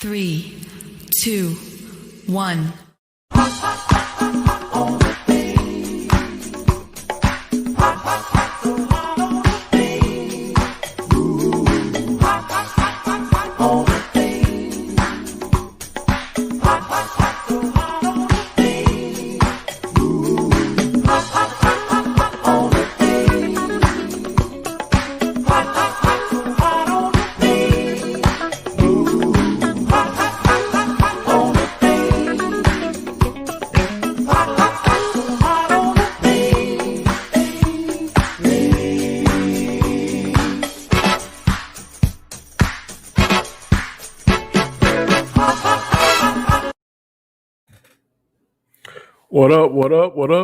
3, 2, 1.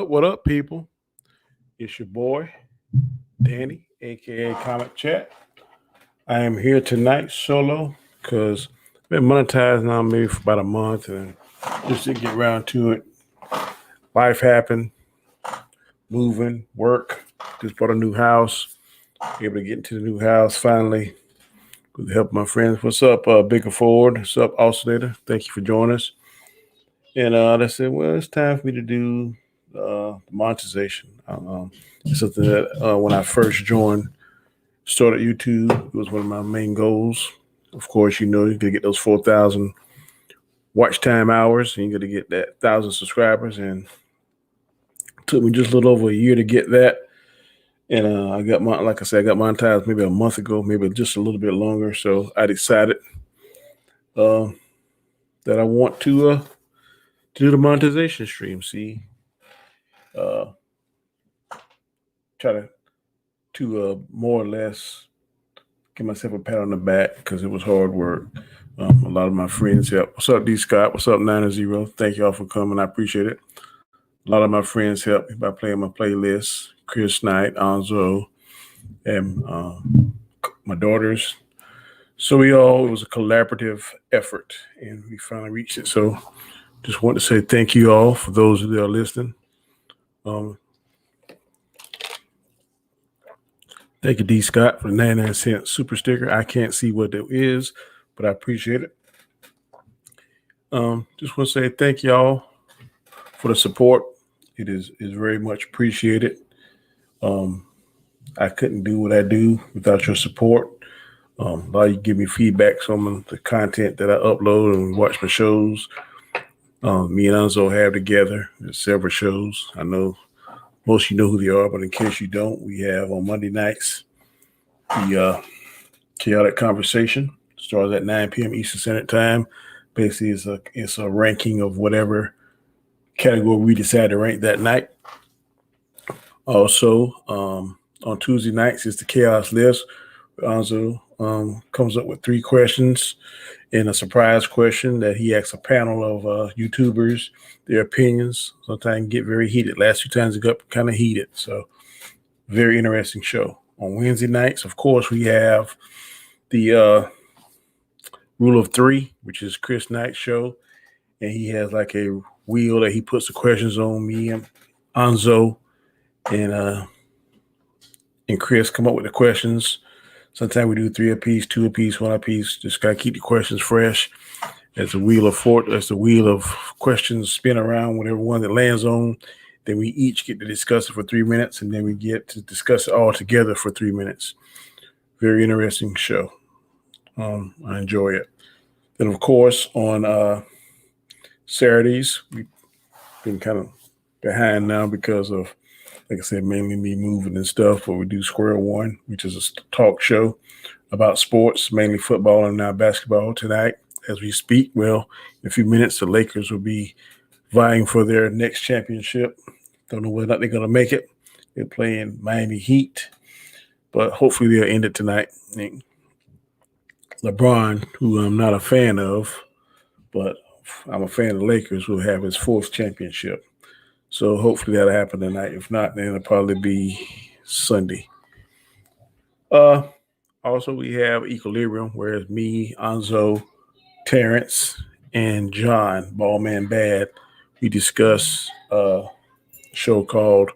What up, people? It's your boy, Danny, aka Comic Chat. I am here tonight solo because I've been monetized now maybe for about a month and just didn't get around to it. Life happened, moving, work, just bought a new house, able to get into the new house finally with the help of my friends. What's up, Bigfoot? What's up, Oscillator? Thank you for joining us. And I said, well, it's time for me to do monetization. It's something that when I first started YouTube, it was one of my main goals. Of course, you got to get those 4,000 watch time hours, and you got to get that 1,000 subscribers. And it took me just a little over a year to get that. And I got monetized maybe a month ago, maybe just a little bit longer. So I decided that I want to do the monetization stream. See, try to more or less give myself a pat on the back because it was hard work. A lot of my friends helped. What's up, D Scott? What's up, 90? Thank y'all for coming. I appreciate it. A lot of my friends helped me by playing my playlist. Chris Knight, Anzo, and my daughters. So it was a collaborative effort, and we finally reached it. So just want to say thank you all for those that are listening. Thank you, D Scott, for the 99-cent super sticker. I can't see what it is, but I appreciate it. Just want to say thank y'all for the support. It is very much appreciated. I couldn't do what I do without your support. A lot of you give me feedback on the content that I upload and watch my shows. Me and Anzo have together. There's several shows. I know most of you know who they are, but in case you don't, we have on Monday nights the Chaotic Conversation. Starts at 9 p.m. Eastern Standard Time. Basically, it's a ranking of whatever category we decide to rank that night. Also, on Tuesday nights is the Chaos List. Anzo comes up with 3 questions and a surprise question that he asks a panel of YouTubers, their opinions. Sometimes get very heated. Last 2 times it got kind of heated. So very interesting show. On Wednesday nights, of course, we have the Rule of 3, which is Chris Knight's show. And he has like a wheel that he puts the questions on. Me and Anzo and Chris come up with the questions. Sometimes we do 3 apiece, 2 apiece, 1 apiece. Just gotta keep the questions fresh. As the wheel of questions spin around, whatever one that lands on, then we each get to discuss it for 3 minutes, and then we get to discuss it all together for 3 minutes. Very interesting show. I enjoy it. Then, of course, on Saturdays, we've been kind of behind now because of, like I said, mainly me moving and stuff, but we do Square One, which is a talk show about sports, mainly football and now basketball tonight as we speak. Well, in a few minutes, the Lakers will be vying for their next championship. Don't know whether or not they're going to make it. They're playing Miami Heat, but hopefully they'll end it tonight. And LeBron, who I'm not a fan of, but I'm a fan of the Lakers, will have his 4th championship. So hopefully that'll happen tonight. If not, then it'll probably be Sunday. Also, we have Equilibrium, where it's me, Anzo, Terrence, and John, Ballman Bad. We discuss a show called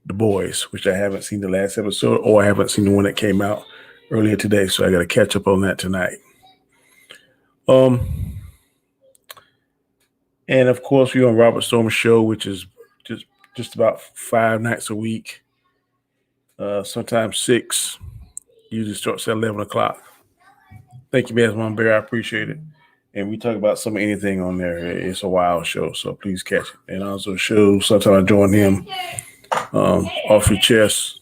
The Boys, which I haven't seen the last episode, or I haven't seen the one that came out earlier today. So I got to catch up on that tonight. And of course, we're on Robert Storm's show, which is just about 5 nights a week, sometimes 6. Usually starts at 11 o'clock. Thank you, Ms. Mom Bear. I appreciate it. And we talk about some anything on there. It's a wild show, so please catch it. And also show sometimes I join him. Off Your Chest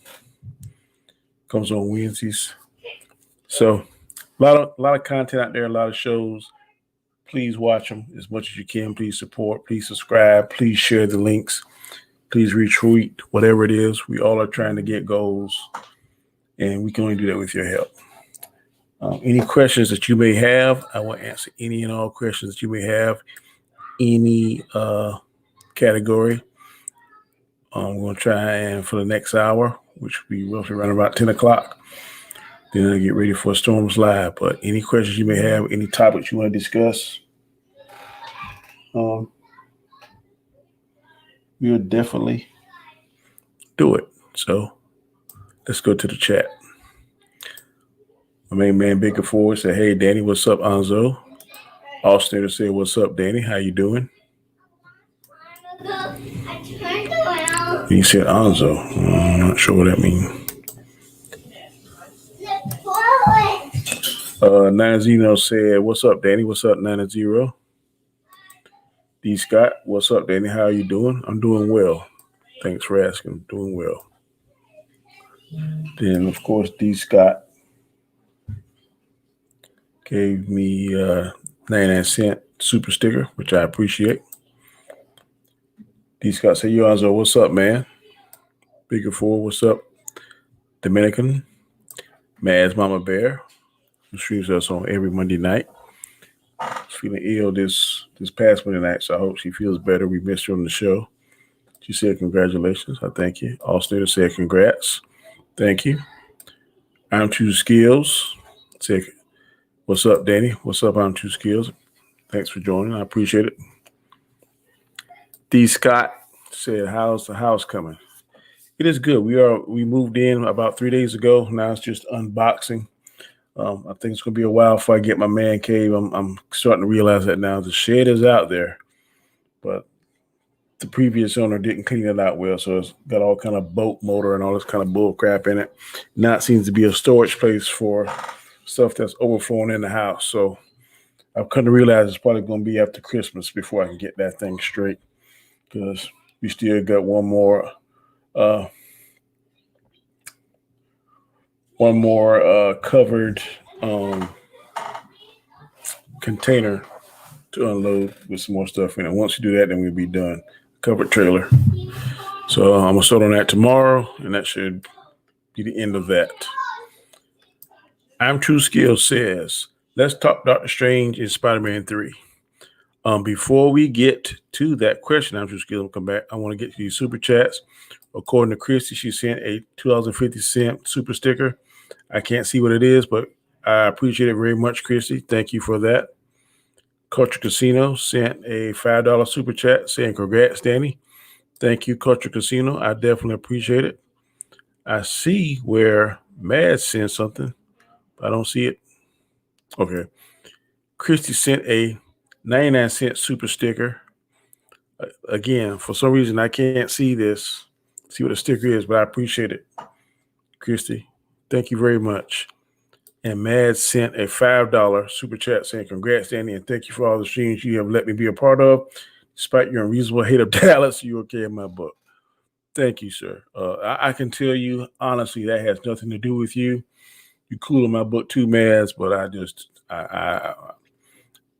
comes on Wednesdays. So a lot of content out there, a lot of shows. Please watch them as much as you can. Please support. Please subscribe. Please share the links. Please retweet, whatever it is. We all are trying to get goals, and we can only do that with your help. Any questions that you may have, I will answer any and all questions that you may have. Any category. We're going to try and for the next hour, which will be roughly around about 10 o'clock. Then I'll get ready for Storms Live. But any questions you may have, any topics you want to discuss, we'll definitely do it. So let's go to the chat. My main man, Bigfoot, said, "Hey, Danny, what's up, Anzo?" Austin said, "What's up, Danny? How you doing?" He said, "Anzo." I'm not sure what that means. 90 said, "What's up, Danny? What's up, 90? D. Scott, what's up, Danny? How are you doing?" "I'm doing well. Thanks for asking. Doing well." Then, of course, D. Scott gave me 99-cent super sticker, which I appreciate. D. Scott said, "Yo, Anzo, what's up, man?" Bigger Four, what's up? Dominican, Mad's Mama Bear, who streams us on every Monday night. She's feeling ill this past Monday night, so I hope she feels better. We missed her on the show. She said, "Congratulations." I thank you. Austin said, "Congrats." Thank you. I'm Two Skills said, "What's up, Danny?" "What's up, I'm Two Skills?" Thanks for joining. I appreciate it. D. Scott said, "How's the house coming?" It is good. We moved in about 3 days ago. Now it's just unboxing. I think it's going to be a while before I get my man cave. I'm starting to realize that now. The shed is out there, but the previous owner didn't clean it out well, so it's got all kind of boat motor and all this kind of bull crap in it. Now it seems to be a storage place for stuff that's overflowing in the house. So I've come to realize it's probably going to be after Christmas before I can get that thing straight, because we still got one more covered container to unload with some more stuff in it. Once you do that, then we'll be done. Covered trailer. So I'm gonna start on that tomorrow, and that should be the end of that. I'm True Skill says, "Let's talk Doctor Strange in Spider-Man 3. Before we get to that question, I'm True Skill will come back. I want to get to these super chats. According to Christy, she sent a $2.50 super sticker. I can't see what it is, but I appreciate it very much, Christy. Thank you for that. Culture Casino sent a $5 super chat saying, "Congrats, Danny." Thank you, Culture Casino. I definitely appreciate it. I see where Mad sent something. I don't see it. Okay. Christy sent a 99-cent super sticker. Again, for some reason, I can't see this. See what the sticker is, but I appreciate it, Christy. Thank you very much. And Mad sent a $5 super chat saying, "Congrats, Danny, and thank you for all the streams you have let me be a part of. Despite your unreasonable hate of Dallas, you're okay in my book." Thank you, sir. I can tell you, honestly, that has nothing to do with you. You cool in my book too, Mads, but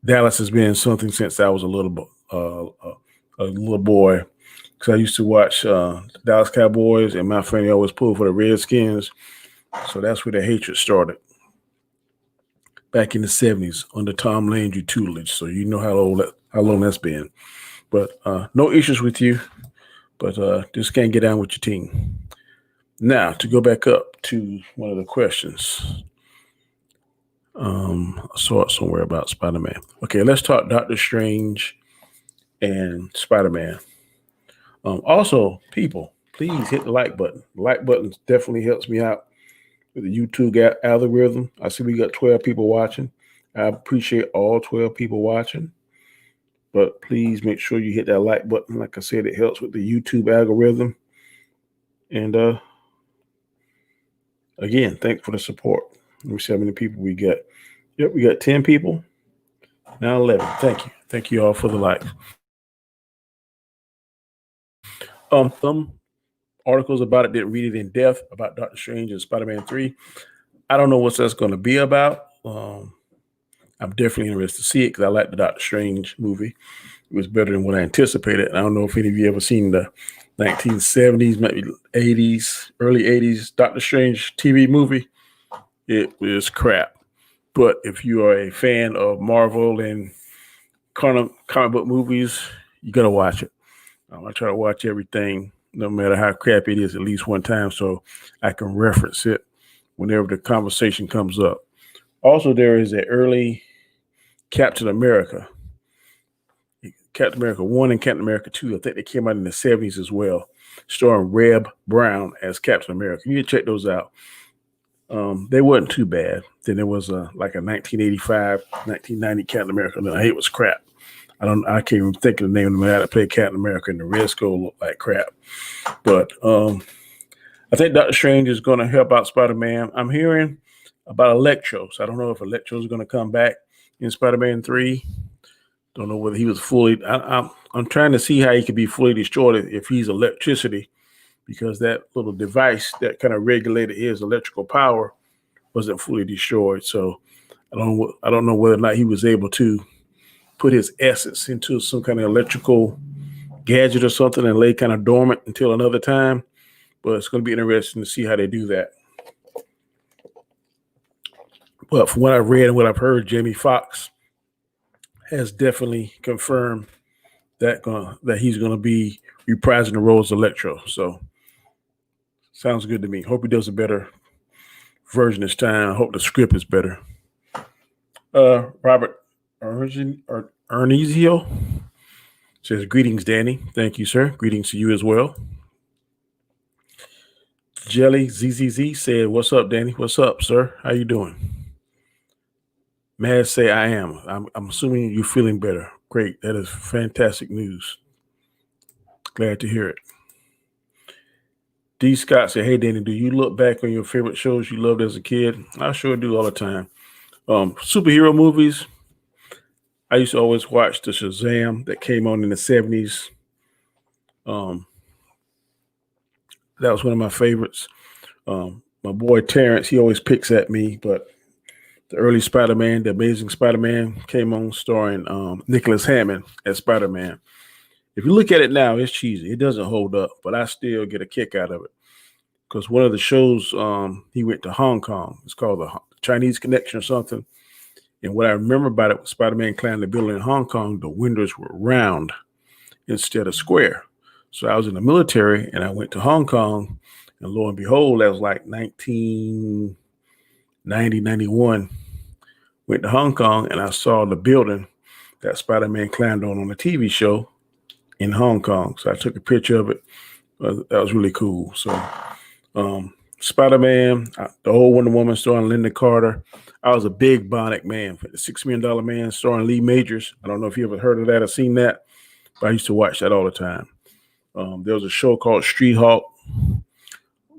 Dallas has been something since I was a little boy. Because I used to watch Dallas Cowboys, and my family always pulled for the Redskins. So that's where the hatred started. Back in the 70s under Tom Landry tutelage. So you know how long that's been. But no issues with you. But just can't get down with your team. Now, to go back up to one of the questions. I saw it somewhere about Spider-Man. Okay, let's talk Doctor Strange and Spider-Man. Also, people, please hit the like button. The like button definitely helps me out with the YouTube algorithm. I see we got 12 people watching. I appreciate all 12 people watching. But please make sure you hit that like button. Like I said, it helps with the YouTube algorithm. And again, thanks for the support. Let me see how many people we got. Yep, we got 10 people. Now 11. Thank you. Thank you all for the likes. Some articles about it didn't read it in depth about Doctor Strange and Spider-Man 3. I don't know what that's going to be about. I'm definitely interested to see it because I like the Doctor Strange movie. It was better than what I anticipated. I don't know if any of you ever seen the 1970s, maybe 80s, early 80s Doctor Strange TV movie. It was crap. But if you are a fan of Marvel and comic book movies, you got to watch it. I try to watch everything, no matter how crappy it is, at least one time so I can reference it whenever the conversation comes up. Also, there is an early Captain America 1 and Captain America 2. I think they came out in the 70s as well, starring Reb Brown as Captain America. You can check those out. They weren't too bad. Then there was like a 1985, 1990 Captain America. No, it was crap. I can't even think of the name of the man that played Captain America, and the Red Skull looked like crap. But I think Doctor Strange is going to help out Spider-Man. I'm hearing about Electro. So I don't know if Electro is going to come back in Spider-Man 3. Don't know whether he was fully. I'm trying to see how he could be fully destroyed if he's electricity, because that little device that kind of regulated his electrical power wasn't fully destroyed. So I don't know whether or not he was able to put his essence into some kind of electrical gadget or something and lay kind of dormant until another time. But it's going to be interesting to see how they do that. But from what I've read and what I've heard, Jamie Foxx has definitely confirmed that he's going to be reprising the role as Electro. So sounds good to me. Hope he does a better version this time. I hope the script is better. Robert Ernesio says, greetings, Danny. Thank you, sir. Greetings to you as well. Jelly ZZZ said, what's up, Danny? What's up, sir? How you doing? Mad say I am. I'm assuming you're feeling better. Great. That is fantastic news. Glad to hear it. D. Scott said, hey, Danny, do you look back on your favorite shows you loved as a kid? I sure do all the time. Superhero movies. I used to always watch the Shazam that came on in the 70s. That was one of my favorites. My boy Terrence, he always picks at me, but the early Spider-Man, the Amazing Spider-Man, came on starring Nicholas Hammond as Spider-Man. If you look at it now, it's cheesy. It doesn't hold up, but I still get a kick out of it. Because one of the shows, he went to Hong Kong. It's called the Chinese Connection or something. And what I remember about it was Spider-Man climbed the building in Hong Kong, the windows were round instead of square. So I was in the military and I went to Hong Kong, and lo and behold, that was like 1990, 91. Went to Hong Kong and I saw the building that Spider-Man climbed on the TV show in Hong Kong. So I took a picture of it. That was really cool. So Spider-Man, the old Wonder Woman starring Linda Carter. I was a big Bionic Man, the $6 Million Man starring Lee Majors. I don't know if you ever heard of that or seen that, but I used to watch that all the time. There was a show called Street Hawk.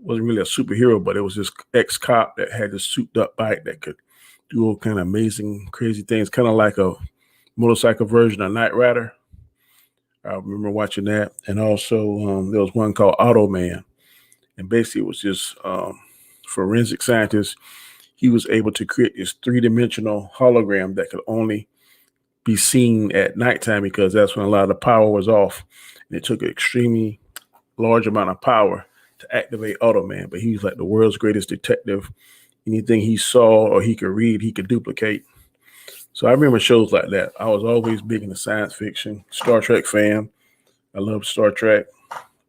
Wasn't really a superhero, but it was this ex-cop that had this souped-up bike that could do all kind of amazing, crazy things, kind of like a motorcycle version of Knight Rider. I remember watching that. And also there was one called Auto Man. And basically it was just forensic scientist. He was able to create this 3-dimensional hologram that could only be seen at nighttime because that's when a lot of the power was off. And it took an extremely large amount of power to activate Auto Man. But he was like the world's greatest detective. Anything he saw or he could read, he could duplicate. So I remember shows like that. I was always big into science fiction, Star Trek fan. I love Star Trek.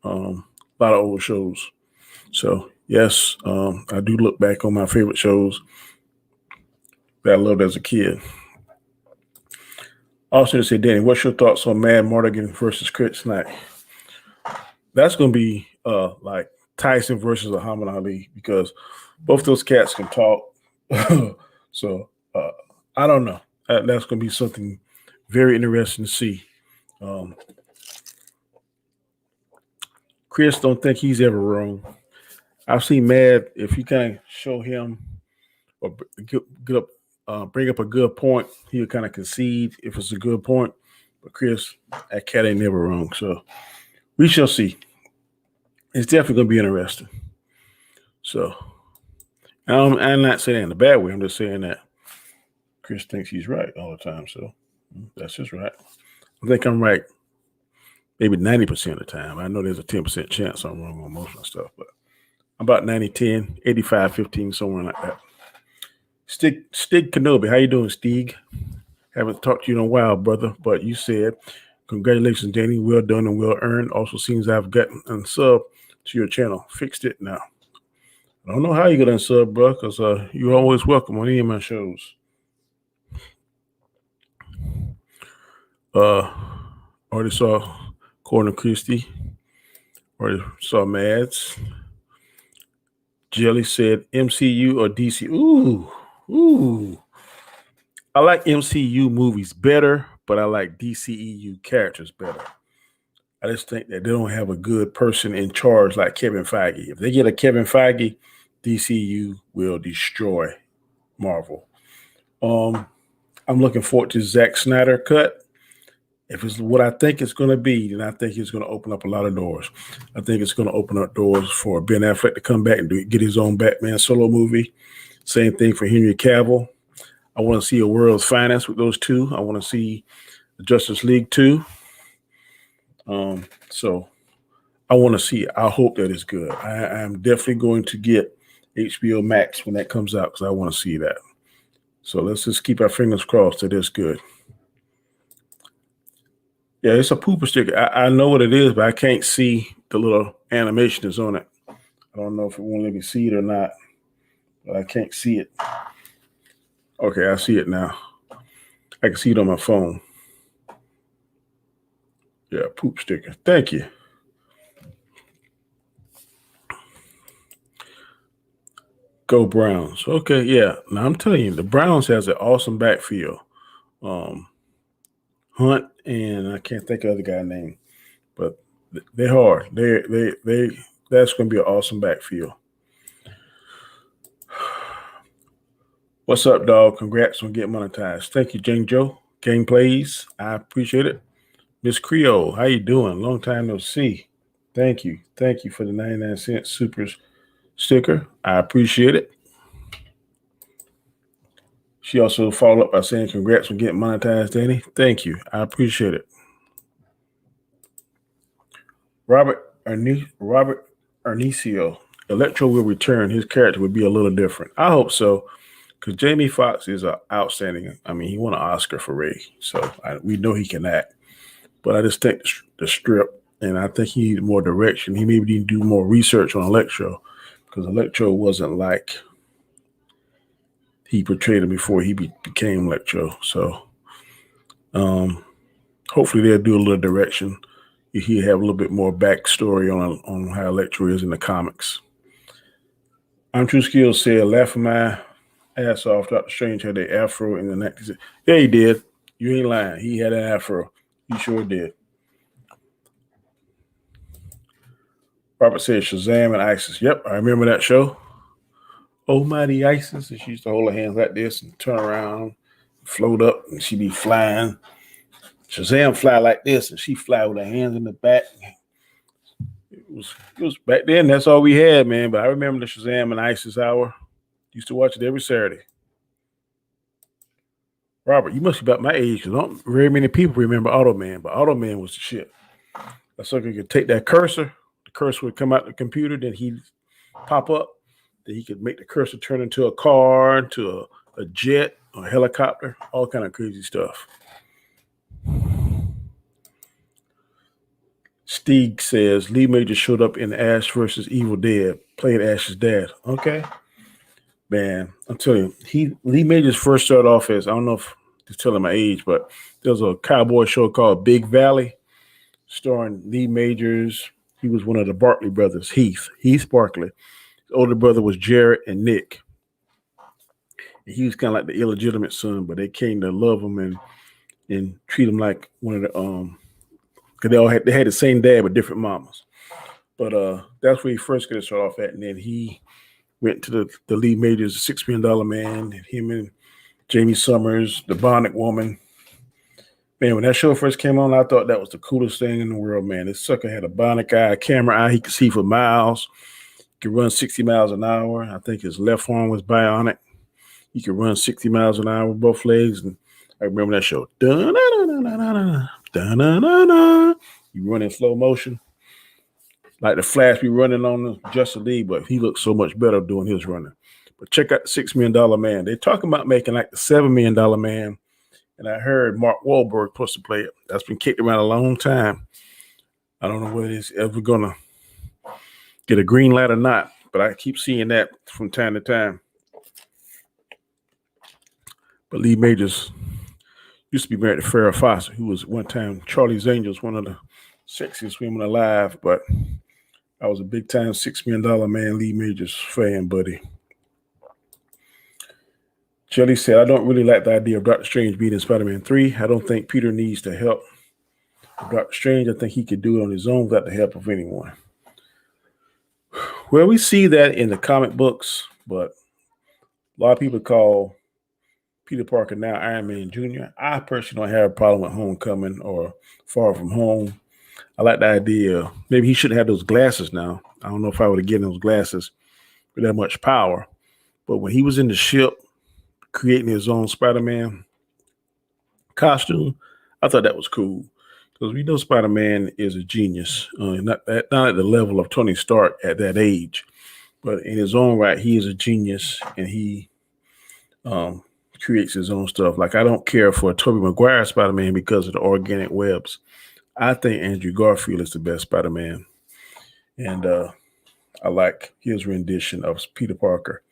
A lot of old shows. So yes, I do look back on my favorite shows that I loved as a kid. Also to say, Danny, what's your thoughts on Mad Mardigan versus Chris Knight? That's going to be like Tyson versus Muhammad Ali because both those cats can talk. So I don't know. That's going to be something very interesting to see Um, Chris don't think he's ever wrong. I've seen Mad if you kind of show him or bring up a good point, he'll kind of concede if it's a good point. But Chris, that cat ain't never wrong. So we shall see. It's definitely going to be interesting. So I'm not saying that in a bad way. I'm just saying that Chris thinks he's right all the time. So that's just right. I think I'm right maybe 90% of the time. I know there's a 10% chance I'm wrong on most of my stuff, but I'm about 90-10, 85-15, somewhere like that. Stig Kenobi, how you doing, Stig? Haven't talked to you in a while, brother, but you said, congratulations, Danny. Well done and well earned. Also seems I've gotten unsub to your channel. Fixed it now. I don't know how you got unsub, bro, because you're always welcome on any of my shows. Already saw Corner Christie. Already saw Mads. Jelly said MCU or DC. Ooh. I like MCU movies better, but I like DCEU characters better. I just think that they don't have a good person in charge like Kevin Feige. If they get a Kevin Feige, DCU will destroy Marvel. I'm looking forward to Zack Snyder cut. If it's what I think it's going to be, then I think it's going to open up a lot of doors. I think it's going to open up doors for Ben Affleck to come back and get his own Batman solo movie. Same thing for Henry Cavill. I want to see a World's Finest with those two. I want to see the Justice League 2. So I want to see it. I hope that it's good. I am definitely going to get HBO Max when that comes out because I want to see that. So let's just keep our fingers crossed that it's good. Yeah, it's a pooper sticker. I know what it is, but I can't see the little animation that's on it. I don't know if it won't let me see it or not, but I can't see it. Okay, I see it now. I can see it on my phone. Yeah, poop sticker. Thank you. Go Browns. Okay, yeah. Now I'm telling you, the Browns has an awesome backfield. Hunt and I can't think of the guy's name, but they're hard. They that's going to be an awesome backfield. What's up, dog? Congrats on getting monetized. Thank you, Jane Joe. Game plays. I appreciate it. Miss Creole, how you doing? Long time no see. Thank you. Thank you for the 99-cent super sticker. I appreciate it. She also followed up by saying, congrats on getting monetized, Danny. Thank you. I appreciate it. Robert Arnicio. Electro will return. His character would be a little different. I hope so, because Jamie Foxx is outstanding. I mean, he won an Oscar for Ray, so we know he can act. But I just think the strip, and I think he needed more direction. He maybe need to do more research on Electro, because Electro wasn't like he portrayed him before he became Electro. So hopefully they'll do a little direction. He have a little bit more backstory on how Electro is in the comics. I'm True Skills said, laughing my ass off. Dr. Strange had the afro in the 90s. Yeah, he did. You ain't lying. He had an afro. He sure did. Robert said Shazam and Isis. Yep, I remember that show. Oh, mighty Isis. And she used to hold her hands like this and turn around, float up, and she'd be flying. Shazam fly like this, and she fly with her hands in the back. It was back then. That's all we had, man. But I remember the Shazam and Isis hour. Used to watch it every Saturday. Robert, you must be about my age because not very many people remember Automan, but Automan was the shit. That sucker could take that cursor. The cursor would come out the computer, then he'd pop up. Then he could make the cursor turn into a car, into a jet, a helicopter, all kind of crazy stuff. Stieg says Lee Major showed up in Ash versus Evil Dead, playing Ash's dad. Okay. Man, I'm telling you, Lee Majors first started off as, I don't know if to tell him my age, but there was a cowboy show called Big Valley, starring Lee Majors. He was one of the Barkley brothers, Heath Barkley. His older brother was Jarrett and Nick. And he was kind of like the illegitimate son, but they came to love him and treat him like one of the because they had the same dad but different mamas. But that's where he first got to start off at, and then he went to the Lee Majors, $6 Million Man, and him and Jamie Summers, the Bionic Woman. Man, when that show first came on, I thought that was the coolest thing in the world, man. This sucker had a bionic eye, a camera eye. He could see for miles. He could run 60 miles an hour. I think his left arm was bionic. He could run 60 miles an hour with both legs. And I remember that show. Da-na-na-na-na-na, da-na-na-na. You run in slow motion. Like the Flash be running on the Justice League, but he looks so much better doing his running. But check out the $6 Million Man. They're talking about making like the $7 Million Man. And I heard Mark Wahlberg supposed to play it. That's been kicked around a long time. I don't know whether it's ever going to get a green light or not, but I keep seeing that from time to time. But Lee Majors used to be married to Farrah Fawcett, who was one time Charlie's Angels, one of the sexiest women alive. But I was a big time $6 Million Man Lee Majors fan, buddy. Jelly said, I don't really like the idea of Doctor Strange being in Spider-Man 3. I don't think Peter needs the help of Doctor Strange. I think he could do it on his own without the help of anyone. Well, we see that in the comic books, but a lot of people call Peter Parker now Iron Man Jr. I personally don't have a problem with Homecoming or Far From Home. I like the idea. Maybe he should have those glasses now. I don't know if I would have given those glasses with that much power. But when he was in the ship, creating his own Spider-Man costume, I thought that was cool because we know Spider-Man is a genius, not at the level of Tony Stark at that age, but in his own right, he is a genius and he creates his own stuff. Like I don't care for Tobey Maguire Spider-Man because of the organic webs. I think Andrew Garfield is the best Spider-Man, and I like his rendition of Peter Parker.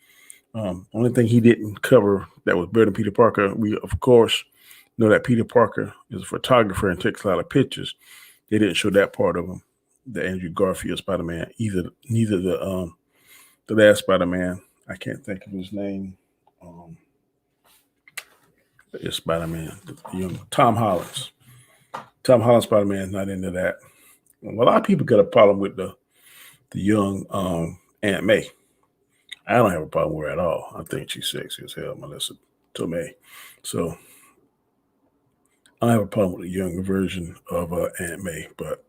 Only thing he didn't cover that was better than Peter Parker, we of course know that Peter Parker is a photographer and takes a lot of pictures. They didn't show that part of him, the Andrew Garfield Spider-Man. Neither the last Spider-Man. I can't think of his name. It's Spider-Man, the young Tom Holland. Tom Holland Spider-Man is not into that. Well, a lot of people got a problem with the young Aunt May. I don't have a problem with her at all. I think she's sexy as hell, Melissa Tomei. So I don't have a problem with the younger version of Aunt May, but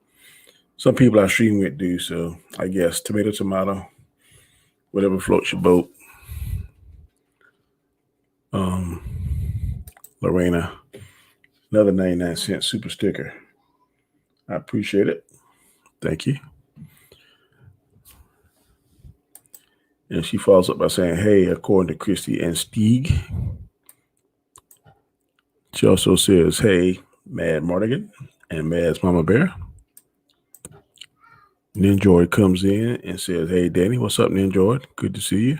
some people I stream with do. So I guess tomato, whatever floats your boat. Lorena, another 99-cent super sticker. I appreciate it. Thank you. And she follows up by saying, hey, according to Christy and Stieg. She also says, hey, Mad Mardigan and Mad's Mama Bear. Ninjoy comes in and says, hey, Danny, what's up, Ninjoy? Good to see you.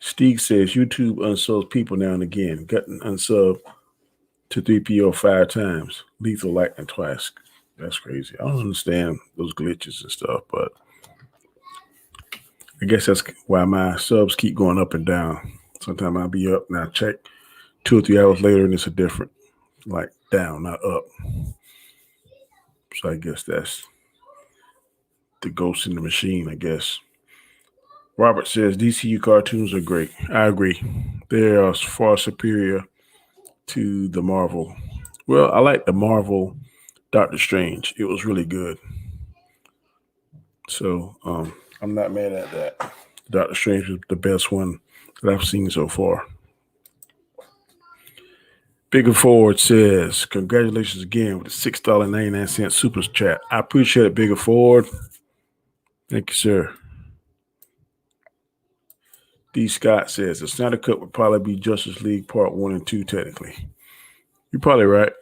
Stieg says, YouTube unsubs people now and again. Gotten unsub to 3PO 5 times. Lethal Lightning twice. That's crazy. I don't understand those glitches and stuff, but I guess that's why my subs keep going up and down. Sometimes I'll be up and I check 2 or 3 hours later and it's a different, like down, not up. So I guess that's the ghost in the machine, I guess. Robert says DCU cartoons are great. I agree. They are far superior to the Marvel. Well, I like the Marvel Doctor Strange. It was really good. So I'm not mad at that. Doctor Strange is the best one that I've seen so far. Bigger Forward says, congratulations again with the $6.99 super chat. I appreciate it, Bigger Forward. Thank you, sir. D. Scott says, the Snyder Cut would probably be Justice League Part 1 and 2, technically. You're probably right.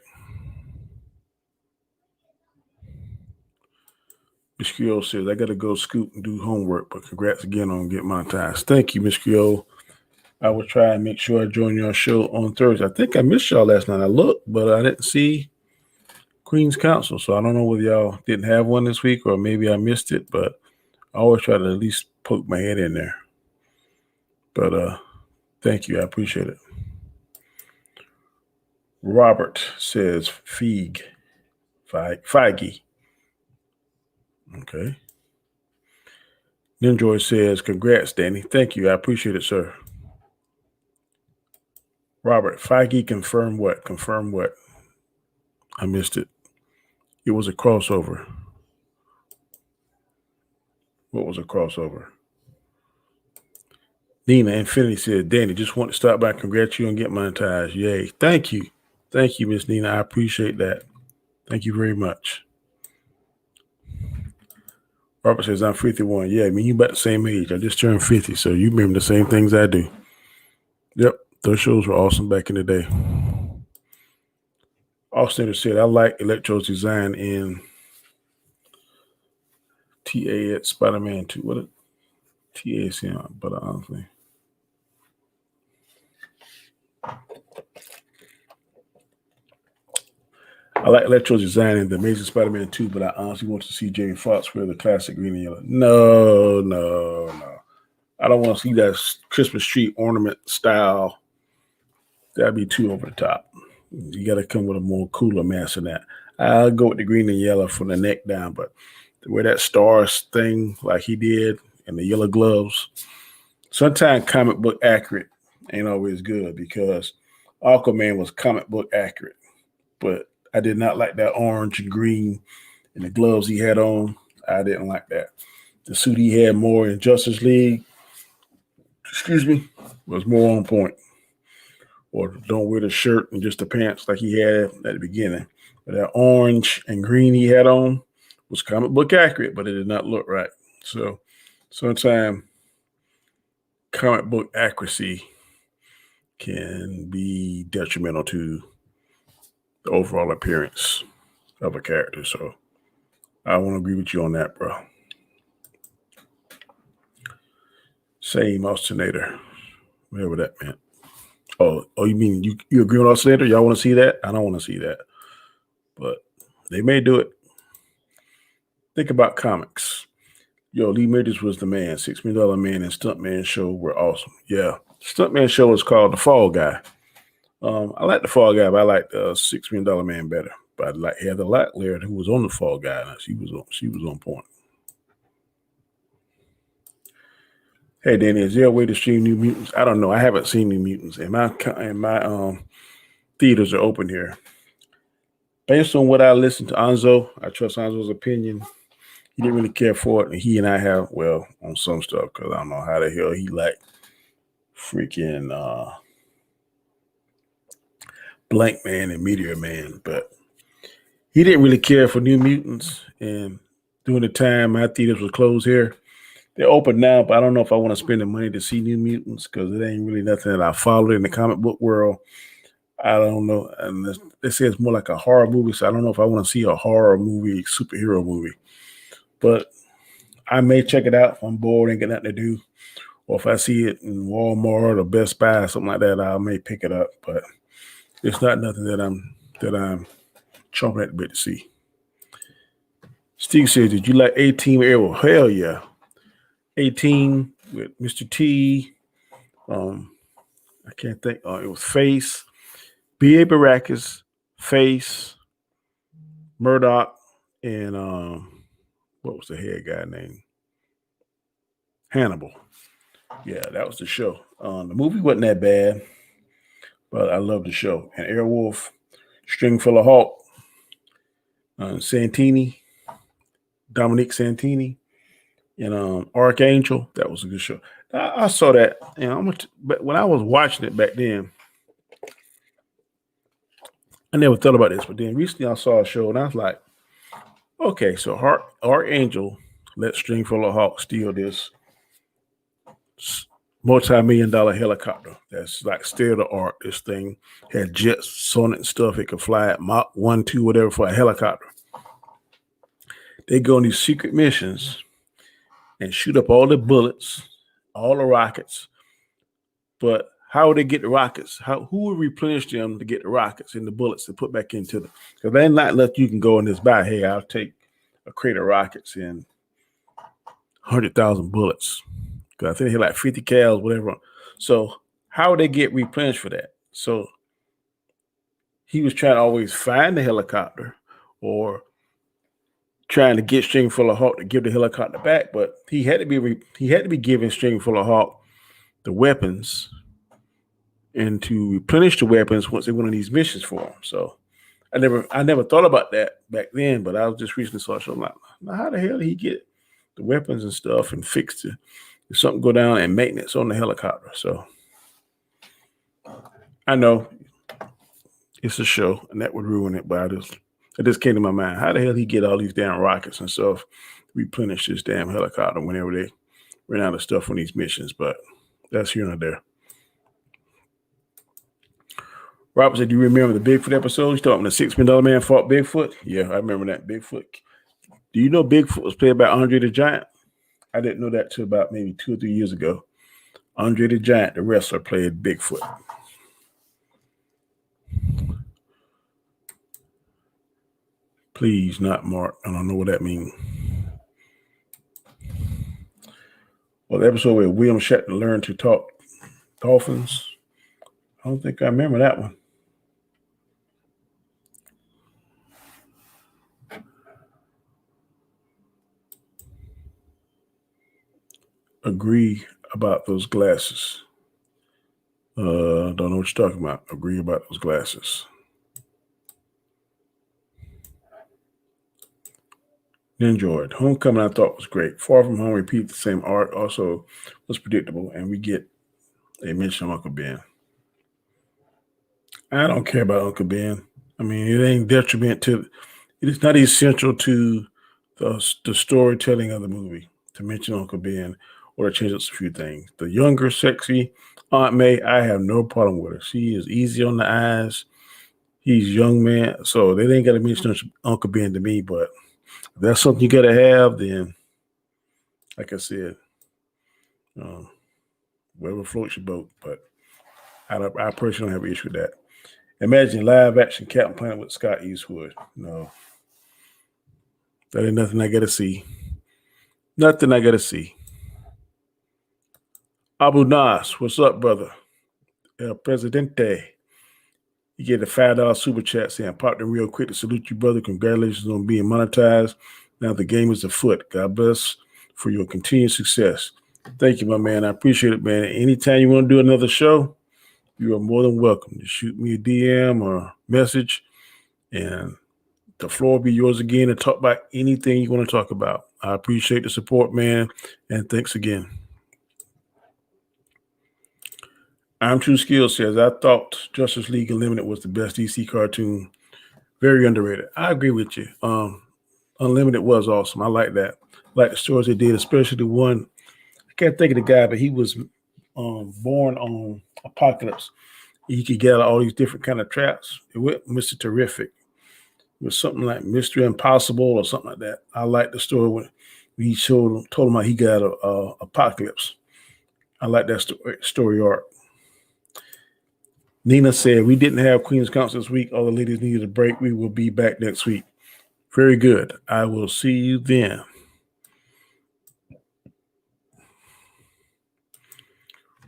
Miss Creole says, I got to go scoop and do homework, but congrats again on getting monetized. Thank you, Miss Creole. I will try and make sure I join your show on Thursday. I think I missed y'all last night. I looked, but I didn't see Queen's Council, so I don't know whether y'all didn't have one this week or maybe I missed it, but I always try to at least poke my head in there. But thank you. I appreciate it. Robert says Feige. Okay. Ninjoy says, congrats, Danny. Thank you. I appreciate it, sir. Robert, Feige confirm what? Confirm what? I missed it. It was a crossover. What was a crossover? Nina Infinity said, Danny, just want to stop by and congratulate you and get monetized. Yay. Thank you. Thank you, Miss Nina. I appreciate that. Thank you very much. Robert says, I'm 51. Yeah, I mean, you about the same age. I just turned 50, so you remember the same things I do. Yep, those shows were awesome back in the day. Austin said, I like Electro's design in TA at Spider-Man 2. What a TACM, but honestly. I like Electro's design in The Amazing Spider-Man 2, but I honestly want to see Jamie Foxx wear the classic green and yellow. No. I don't want to see that Christmas tree ornament style. That'd be too over the top. You got to come with a more cooler mask than that. I'll go with the green and yellow from the neck down, but to wear that stars thing like he did and the yellow gloves, sometimes comic book accurate ain't always good because Aquaman was comic book accurate, but I did not like that orange and green and the gloves he had on. I didn't like that. The suit he had more in Justice League, was more on point. Or don't wear the shirt and just the pants like he had at the beginning. But that orange and green he had on was comic book accurate, but it did not look right. So sometimes comic book accuracy can be detrimental to the overall appearance of a character. So I want to agree with you on that, bro. Same Austinator, whatever that meant. Oh, you mean you agree with Austinator? Y'all want to see that? I don't want to see that. But they may do it. Think about comics. Yo, Lee Majors was the man. $6 Million Man and Stuntman Show were awesome. Yeah. Stuntman Show was called The Fall Guy. I like The Fall Guy, but I like the $6 Million Man better. But I like Heather Locklear, who was on The Fall Guy. Now, she was on point. Hey, Danny, is there a way to stream New Mutants? I don't know. I haven't seen New Mutants, and my theaters are open here. Based on what I listened to Anzo, I trust Anzo's opinion. He didn't really care for it, and he and I have, well, on some stuff, because I don't know how the hell he liked freaking Blank Man and Meteor Man, but he didn't really care for New Mutants, and during the time my theaters were closed here, they're open now, but I don't know if I want to spend the money to see New Mutants, because it ain't really nothing that I followed in the comic book world. I don't know, and they say it's more like a horror movie, so I don't know if I want to see a horror movie, superhero movie. But I may check it out if I'm bored and got nothing to do. Or if I see it in Walmart or Best Buy or something like that, I may pick it up. But it's not nothing that I'm chomping at the bit to see. Steve says, did you like A-Team Arrow? Hell yeah. A-Team with Mr. T. I can't think. It was Face, B.A. Baracus, Face, Murdoch, and what was the head guy name? Hannibal. Yeah, that was the show. The movie wasn't that bad, but I loved the show. And Airwolf, Stringfellow Hawk, Santini, Dominique Santini, and Archangel. That was a good show. I saw that, but when I was watching it back then, I never thought about this. But then recently I saw a show, and I was like, okay, so Archangel let Stringfellow Hawk steal this multi-million-dollar helicopter that's like state of the art. This thing had jets on it and stuff. It could fly at Mach 1, 2, whatever for a helicopter. They go on these secret missions and shoot up all the bullets, all the rockets. But how would they get the rockets? Who would replenish them to get the rockets and the bullets to put back into them? Because they ain't not let you can go and just buy, hey, I'll take a crate of rockets and 100,000 bullets. Because I think they had like 50 cals, whatever. So how would they get replenished for that? So he was trying to always find the helicopter or trying to get Stringfellow Hawk to give the helicopter back, but he had to be giving Stringfellow Hawk the weapons and to replenish the weapons once they went on these missions for him. So I never thought about that back then, but I was just recently saw a show. I'm like, now how the hell did he get the weapons and stuff and fix it if something go down and maintenance on the helicopter? So I know it's a show and that would ruin it, but it just came to my mind. How the hell he get all these damn rockets and stuff, replenish this damn helicopter whenever they ran out of stuff on these missions? But that's here and there. Robert said, do you remember the Bigfoot episode? He's talking the $6 million man fought Bigfoot. Yeah, I remember that. Bigfoot. Do you know Bigfoot was played by Andre the Giant? I didn't know that till about maybe 2 or 3 years ago. Andre the Giant, the wrestler, played Bigfoot. Please, not Mark. I don't know what that means. Well, the episode where William Shatner learned to talk dolphins. I don't think I remember that one. Agree about those glasses. Don't know what you're talking about. Agree about those glasses. Enjoyed. Homecoming I thought was great. Far From Home repeat the same art. Also was predictable. And we get a mention of Uncle Ben. I don't care about Uncle Ben. I mean, it ain't detriment to, it is not essential to the storytelling of the movie to mention Uncle Ben or to change up a few things. The younger, sexy Aunt May, I have no problem with her. She is easy on the eyes. He's young man. So they ain't got to mention Uncle Ben to me, but if that's something you got to have, then, like I said, whatever floats your boat. But I personally don't have an issue with that. Imagine live action Captain Planet with Scott Eastwood. No, that ain't nothing I got to see. Nothing I got to see. Abu Nas, what's up, brother? El Presidente. You get a $5 super chat saying, popped in real quick to salute you, brother. Congratulations on being monetized. Now the game is afoot. God bless for your continued success. Thank you, my man. I appreciate it, man. Anytime you want to do another show, you are more than welcome to shoot me a DM or message, and the floor will be yours again to talk about anything you want to talk about. I appreciate the support, man, and thanks again. I'm True Skill says, I thought Justice League Unlimited was the best DC cartoon. Very underrated. I agree with you. Unlimited was awesome. I like that. I like the stories they did, especially the one, I can't think of the guy, but he was born on Apocalypse. He could get all these different kind of traps. It went Mr. Terrific. It was something like Mystery Impossible or something like that. I like the story when he told him how he got a Apocalypse. I like that story arc. Nina said, we didn't have Queen's Council this week. All the ladies needed a break. We will be back next week. Very good. I will see you then.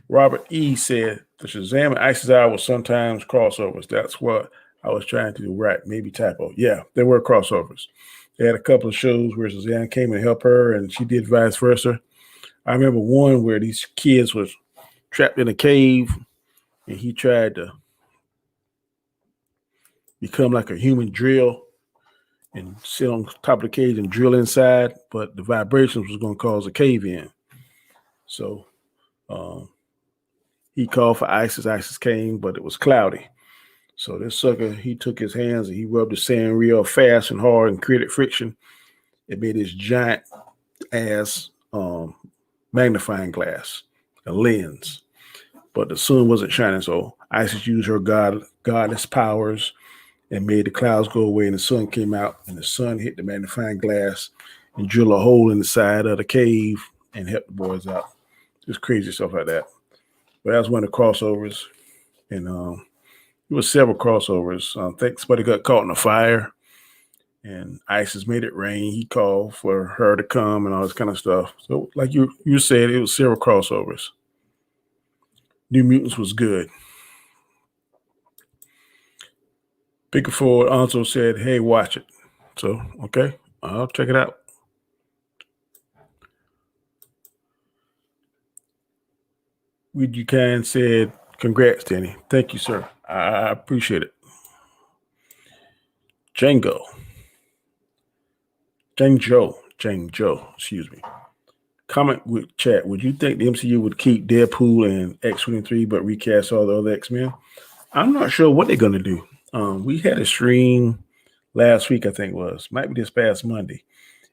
Robert E. said, the Shazam and Isis Hour was sometimes crossovers. That's what I was trying to do. Right. Maybe typo. Yeah, there were crossovers. They had a couple of shows where Shazam came and helped her, and she did vice versa. I remember one where these kids was trapped in a cave, and he tried to become like a human drill and sit on top of the cage and drill inside, but the vibrations was going to cause a cave in. So he called for Isis. Isis came, but it was cloudy. So this sucker, he took his hands and he rubbed the sand real fast and hard and created friction. It made this giant ass magnifying glass, a lens. But the sun wasn't shining, so Isis used her goddess powers and made the clouds go away, and the sun came out, and the sun hit the magnifying glass and drilled a hole in the side of the cave and helped the boys out. Just crazy stuff like that. But that was one of the crossovers, and there was several crossovers. I think somebody got caught in a fire, and Isis made it rain. He called for her to come and all this kind of stuff. So like you said, it was several crossovers. New Mutants was good. Bigfoot also said, "Hey, watch it." So, okay, I'll check it out. Would you can said, "Congrats, Danny. Thank you, sir. I appreciate it." Django, Jang Joe, excuse me. Comment with chat. Would you think the MCU would keep Deadpool and X-23 but recast all the other X-Men? I'm not sure what they're gonna do. We had a stream last week, I think it was, might be this past Monday,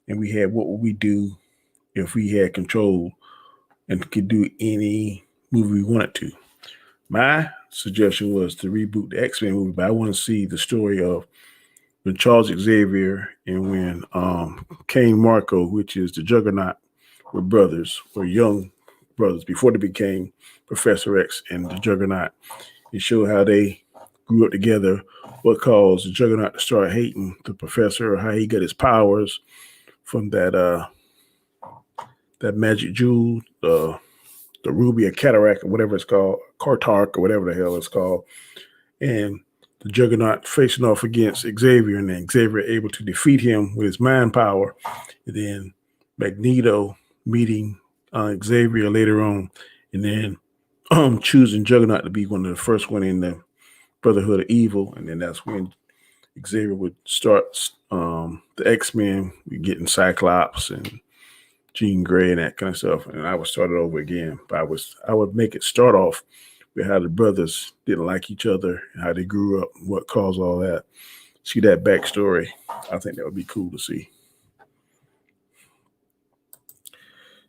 and we had what would we do if we had control and could do any movie we wanted to. My suggestion was to reboot the X-Men movie, but I want to see the story of when Charles Xavier and when Kane Marco, which is the Juggernaut, were young brothers before they became Professor X and the Juggernaut, and show how they grew up together, what caused the Juggernaut to start hating the Professor, how he got his powers from that magic jewel, the ruby or cataract or whatever it's called, Kartark or whatever the hell it's called, and the Juggernaut facing off against Xavier, and then Xavier able to defeat him with his mind power, and then Magneto meeting Xavier later on, and then choosing Juggernaut to be one of the first one in the Brotherhood of Evil, and then that's when Xavier would start the X-Men, getting Cyclops and Jean Grey and that kind of stuff, and I would start it over again. But I would make it start off with how the brothers didn't like each other and how they grew up, what caused all that. See that backstory. I think that would be cool to see.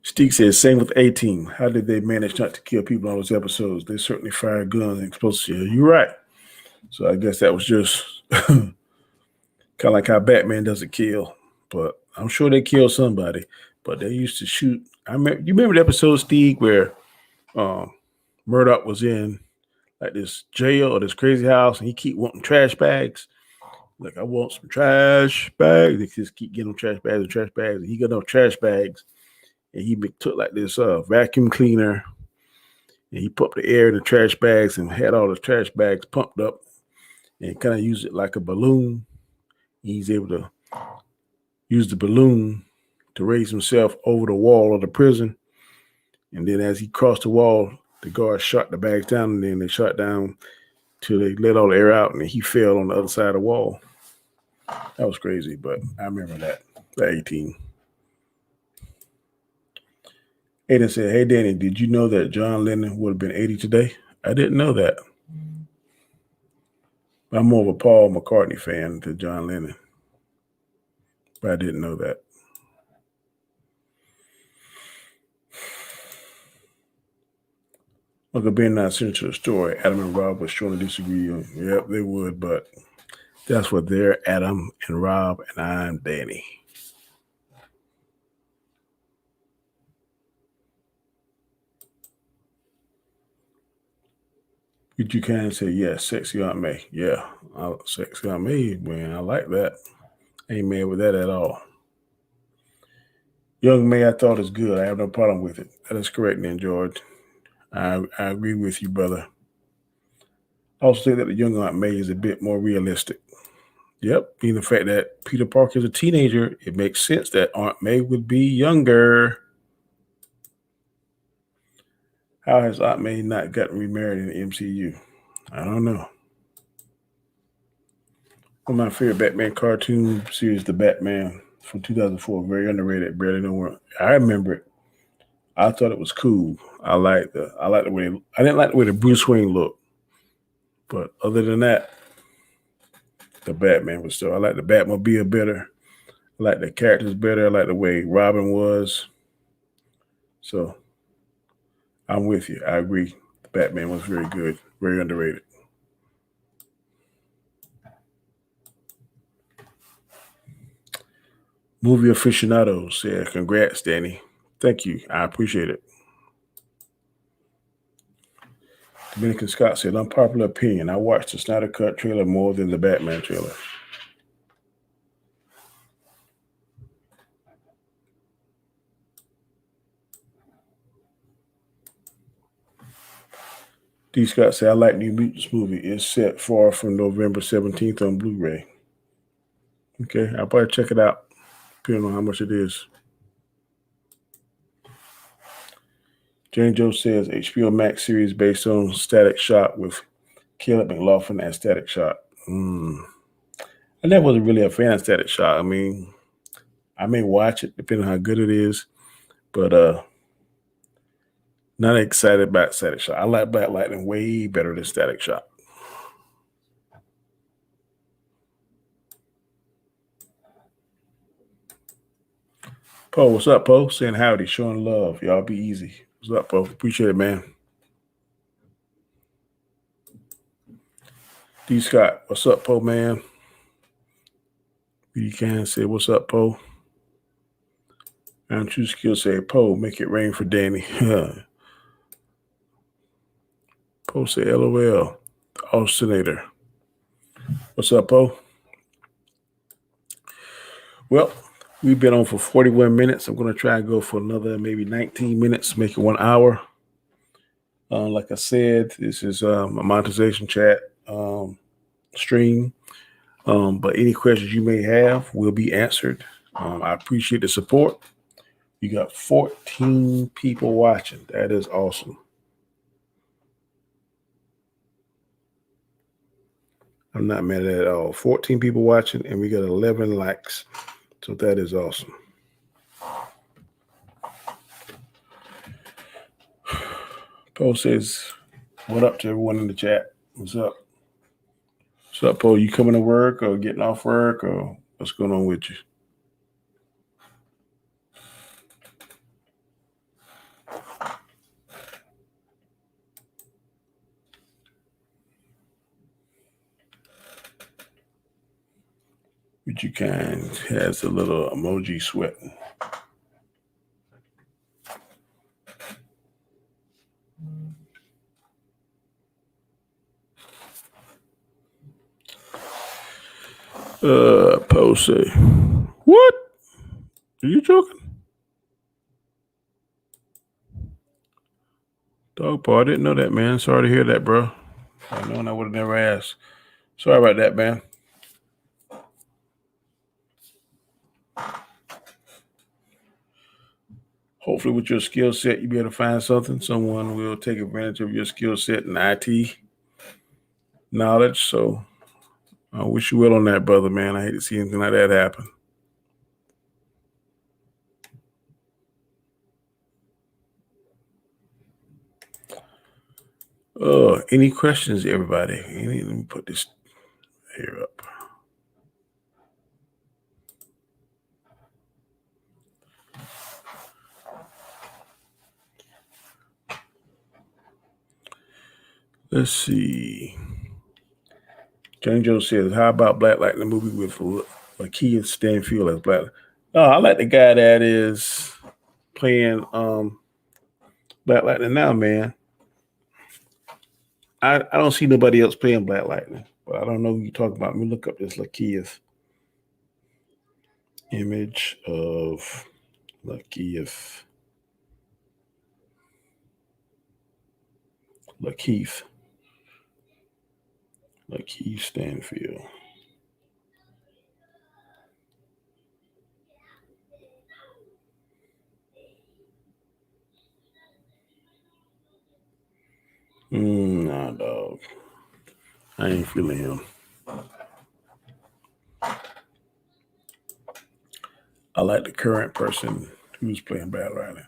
Steve says, same with A-Team. How did they manage not to kill people on those episodes? They certainly fired guns and explosives. You're right. So I guess that was just kind of like how Batman doesn't kill. But I'm sure they killed somebody. But they used to shoot. You remember the episode, Steve, where Murdoch was in like this jail or this crazy house, and he keep wanting trash bags. Like, I want some trash bags. They just keep getting trash bags, and he got no trash bags, and he took like this vacuum cleaner, and he put the air in the trash bags and had all the trash bags pumped up, and kind of used it like a balloon. He's able to use the balloon to raise himself over the wall of the prison, and then as he crossed the wall, the guards shot the bags down, and then they shot down till they let all the air out, and he fell on the other side of the wall. That was crazy, but I remember that. The 18. Aiden said, "Hey, Danny, did you know that John Lennon would have been 80 today?" I didn't know that. I'm more of a Paul McCartney fan than John Lennon, but I didn't know that. Uncle Ben not central to the story. Adam and Rob was trying to disagree. Yep, they would, but that's what they're Adam and Rob, and I'm Danny. You can say, yes, sexy Aunt May. Yeah, sexy Aunt May, man, I like that. Ain't mad with that at all. Young May, I thought is good. I have no problem with it. That is correct, then, George. I agree with you, brother. I also think that the young Aunt May is a bit more realistic. Yep, being the fact that Peter Parker is a teenager, it makes sense that Aunt May would be younger. How has Aunt May not gotten remarried in the MCU? I don't know. One of my favorite Batman cartoon series, The Batman from 2004, very underrated, barely no one. I remember it. I thought it was cool. I like the way I didn't like the way the Bruce Wayne looked, but other than that, the Batman was still. I like the Batmobile better. I like the characters better. I like the way Robin was. So I'm with you. I agree. The Batman was very good, very underrated. Movie aficionado said, "Congrats, Danny. Thank you. I appreciate it." Dominican Scott said, "Unpopular opinion. I watched the Snyder Cut trailer more than the Batman trailer." D. Scott said, I like New Mutants movie. It's set far from November 17th on Blu-ray. Okay, I'll probably check it out, depending on how much it is. Jane Joe says, HBO Max series based on Static Shock with Caleb McLaughlin as Static Shock. I never was really a fan of Static Shock. I mean, I may watch it depending on how good it is, but not excited about Static Shock. I like Black Lightning way better than Static Shock. Poe, what's up, Poe? Saying howdy, showing love. Y'all be easy. What's up, Poe? Appreciate it, man. D. Scott, what's up, Poe, man? You can say, what's up, Poe? And True Skill say, Poe, make it rain for Danny. Poe say, LOL. The Alternator. What's up, Poe? Well, we've been on for 41 minutes. I'm going to try and go for another maybe 19 minutes, make it 1 hour. Like I said, this is a monetization chat stream. But any questions you may have will be answered. I appreciate the support. You got 14 people watching. That is awesome. I'm not mad at it at all. 14 people watching, and we got 11 likes. So that is awesome. Poe says, what up to everyone in the chat? What's up? What's up, Poe? You coming to work or getting off work or what's going on with you? Which you kind has a little emoji sweating. Poe say, what? Are you joking? Dog Paw, I didn't know that, man. Sorry to hear that, bro. If I known I would have never asked. Sorry about that, man. Hopefully with your skill set, you'll be able to find something. Someone will take advantage of your skill set and IT knowledge. So I wish you well on that, brother, man. I hate to see anything like that happen. Any questions, everybody? Let me put this here up. Let's see. Jane Joe says, how about Black Lightning movie with Lakeith Stanfield as Black? Oh, I like the guy that is playing Black Lightning now, man. I don't see nobody else playing Black Lightning, but I don't know who you're talking about. Let me look up this Lakeith. Image of Lakeith Stanfield. Nah, dog. I ain't feeling him. I like the current person who's playing Black Lightning.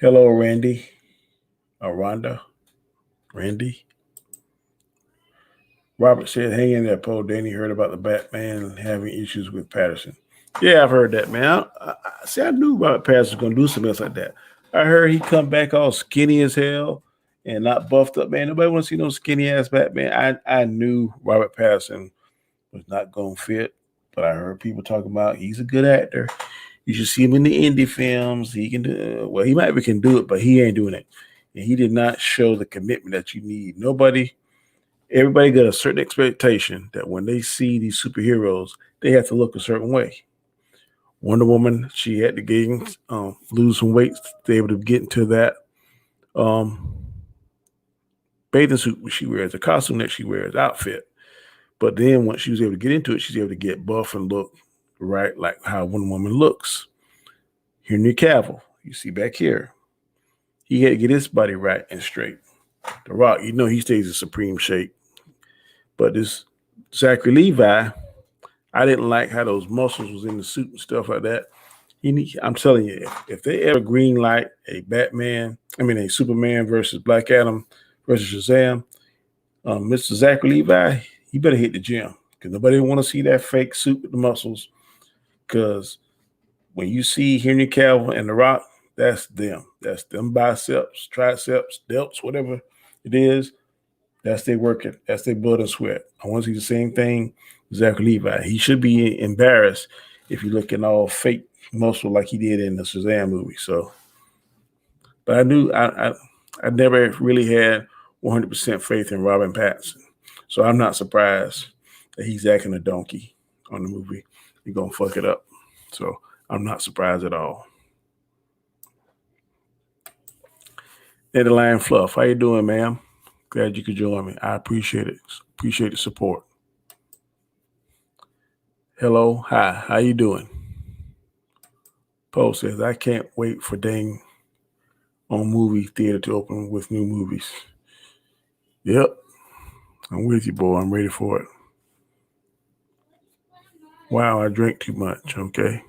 Hello, Randy. Rhonda. Randy. Robert said, hang in there, Poe. Danny heard about the Batman having issues with Patterson. Yeah, I've heard that, man. I knew Robert Patterson was going to do something else like that. I heard he come back all skinny as hell and not buffed up, man. Nobody want to see no skinny-ass Batman. I knew Robert Patterson was not going to fit, but I heard people talking about he's a good actor. You should see him in the indie films. He can do well. He might can do it, but he ain't doing it. And he did not show the commitment that you need. Everybody got a certain expectation that when they see these superheroes, they have to look a certain way. Wonder Woman, she had to gain, lose some weight to be able to get into that bathing suit she wears, the costume that she wears, outfit. But then once she was able to get into it, she's able to get buff and look right like how Wonder Woman looks. Henry Cavill, you see back here, he had to get his body right and straight. The Rock, he stays in supreme shape. But this Zachary Levi, I didn't like how those muscles was in the suit and stuff like that. I'm telling you, if they ever green light a Superman versus Black Adam versus Shazam, Mr. Zachary Levi, he better hit the gym because nobody want to see that fake suit with the muscles. Because when you see Henry Cavill and The Rock, that's them. That's them biceps, triceps, delts, whatever it is. That's their working. That's their blood and sweat. I want to see the same thing with Zachary Levi. He should be embarrassed if you're looking all fake muscle like he did in the Shazam movie. So, but I never really had 100% faith in Robin Pattinson. So I'm not surprised that he's acting a donkey on the movie. He's going to fuck it up. So I'm not surprised at all. Netherline Fluff, how you doing, ma'am? Glad you could join me. I appreciate it. Appreciate the support. Hello, hi, how you doing? Poe says, I can't wait for dang on movie theater to open with new movies. Yep, I'm with you, boy. I'm ready for it. Wow, I drank too much. Okay.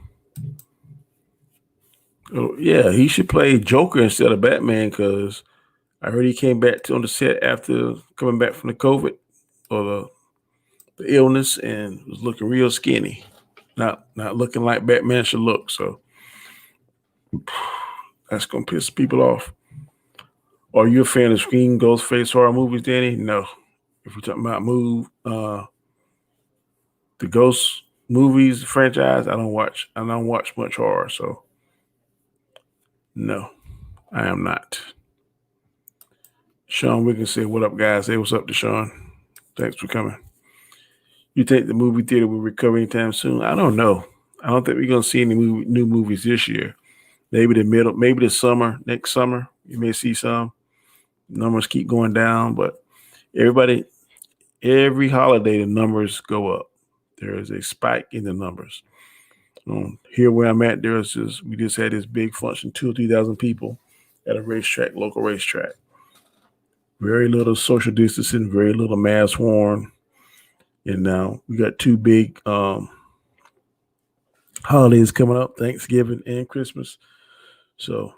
Oh, yeah, he should play Joker instead of Batman because I heard he came back on the set after coming back from the COVID or the illness and was looking real skinny. Not looking like Batman should look. So that's going to piss people off. Are you a fan of Scream, Ghostface horror movies, Danny? No. If we're talking about the Ghost movies franchise, I don't watch much horror, so no, I am not. Sean Wiggins said, "What up, guys?" Hey, what's up, Deshaun? Thanks for coming. You think the movie theater will recover anytime soon? I don't know. I don't think we're gonna see any new movies this year. Maybe the summer, next summer, you may see some. Numbers keep going down, but every holiday the numbers go up. There is a spike in the numbers. Here where I'm at, we just had this big function, 2,000 or 3,000 people at a local racetrack. Very little social distancing, very little mask worn. And now we got two big holidays coming up, Thanksgiving and Christmas. So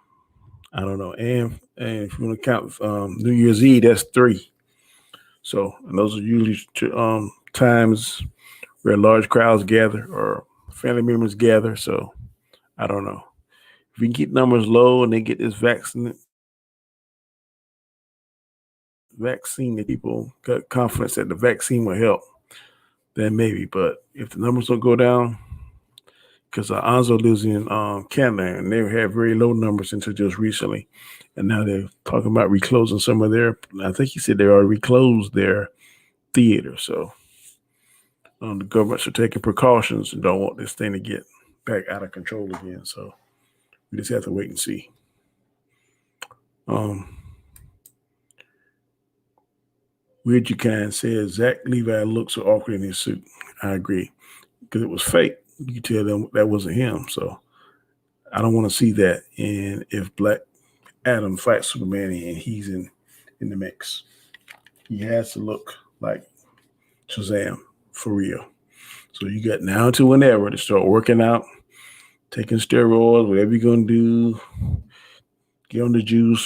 I don't know. And if you want to count New Year's Eve, that's 3. So, and those are usually times where large crowds gather or family members gather. So I don't know. If we can keep numbers low and they get this vaccine, that people got confidence that the vaccine will help, then maybe. But if the numbers don't go down, because Anzo lives in Canada and they had very low numbers until just recently. And now they're talking about reclosing some of I think he said they already reclosed their theater. So the governments are taking precautions and don't want this thing to get back out of control again. So we just have to wait and see. Weird You Kind says Zach Levi looks so awkward in his suit. I agree. Because it was fake. You could tell them that wasn't him. So I don't want to see that. And if Black Adam fights Superman and he's in the mix, he has to look like Shazam for real. So you got now to whenever to start working out, taking steroids, whatever you're going to do, get on the juice.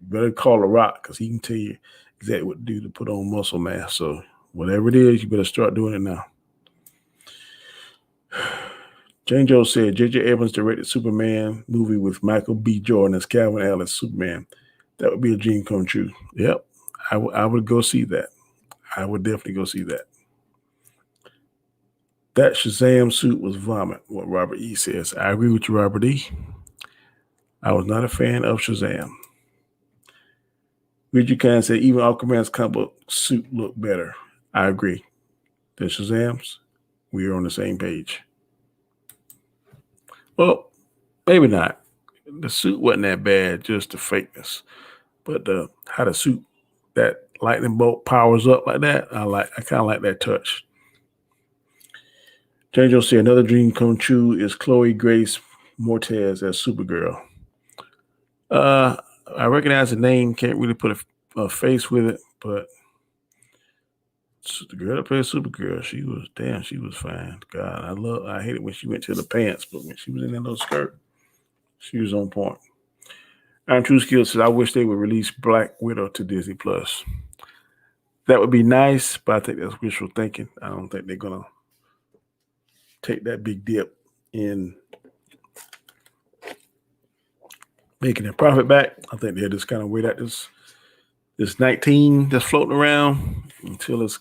You better call The Rock because he can tell you exactly what to do to put on muscle mass. So whatever it is, you better start doing it now. Jane Joe said J.J. Abrams directed Superman movie with Michael B. Jordan as Calvin Ellis Superman. That would be a dream come true. Yep, I would go see that. I would definitely go see that. That Shazam suit was vomit, what Robert E. says. I agree with you, Robert E. I was not a fan of Shazam. Richard Khan said even Aquaman's comic book suit looked better. I agree. Than Shazam's, we are on the same page. Well, maybe not. The suit wasn't that bad, just the fakeness. But how the suit that lightning bolt powers up like that. I kind of like that touch. Janjo said another dream come true is Chloe Grace Moretz as Supergirl. I recognize the name, can't really put a face with it, but the girl that played Supergirl, she was fine. God, I hate it when she went to the pants, but when she was in that little skirt, she was on point. I'm True Skills says, I wish they would release Black Widow to Disney Plus. That would be nice, but I think that's wishful thinking. I don't think they're gonna take that big dip in making their profit back. I think they'll just kind of wait at this 19 that's floating around until it's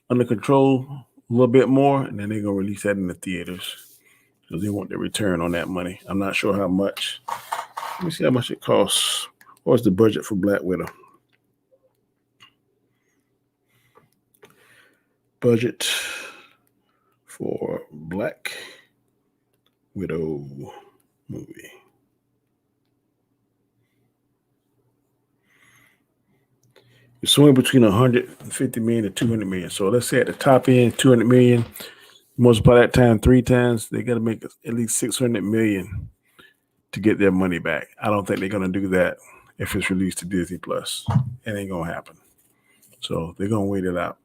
under control a little bit more, and then they're gonna release that in the theaters because they want their return on that money. I'm not sure how much. Let me see how much it costs. What's the budget for Black Widow? Budget for Black Widow movie. It's somewhere between 150 million to 200 million. So let's say at the top end, 200 million. Multiply that time 3 times, they got to make at least 600 million to get their money back. I don't think they're going to do that if it's released to Disney Plus. It ain't going to happen. So they're going to wait it out.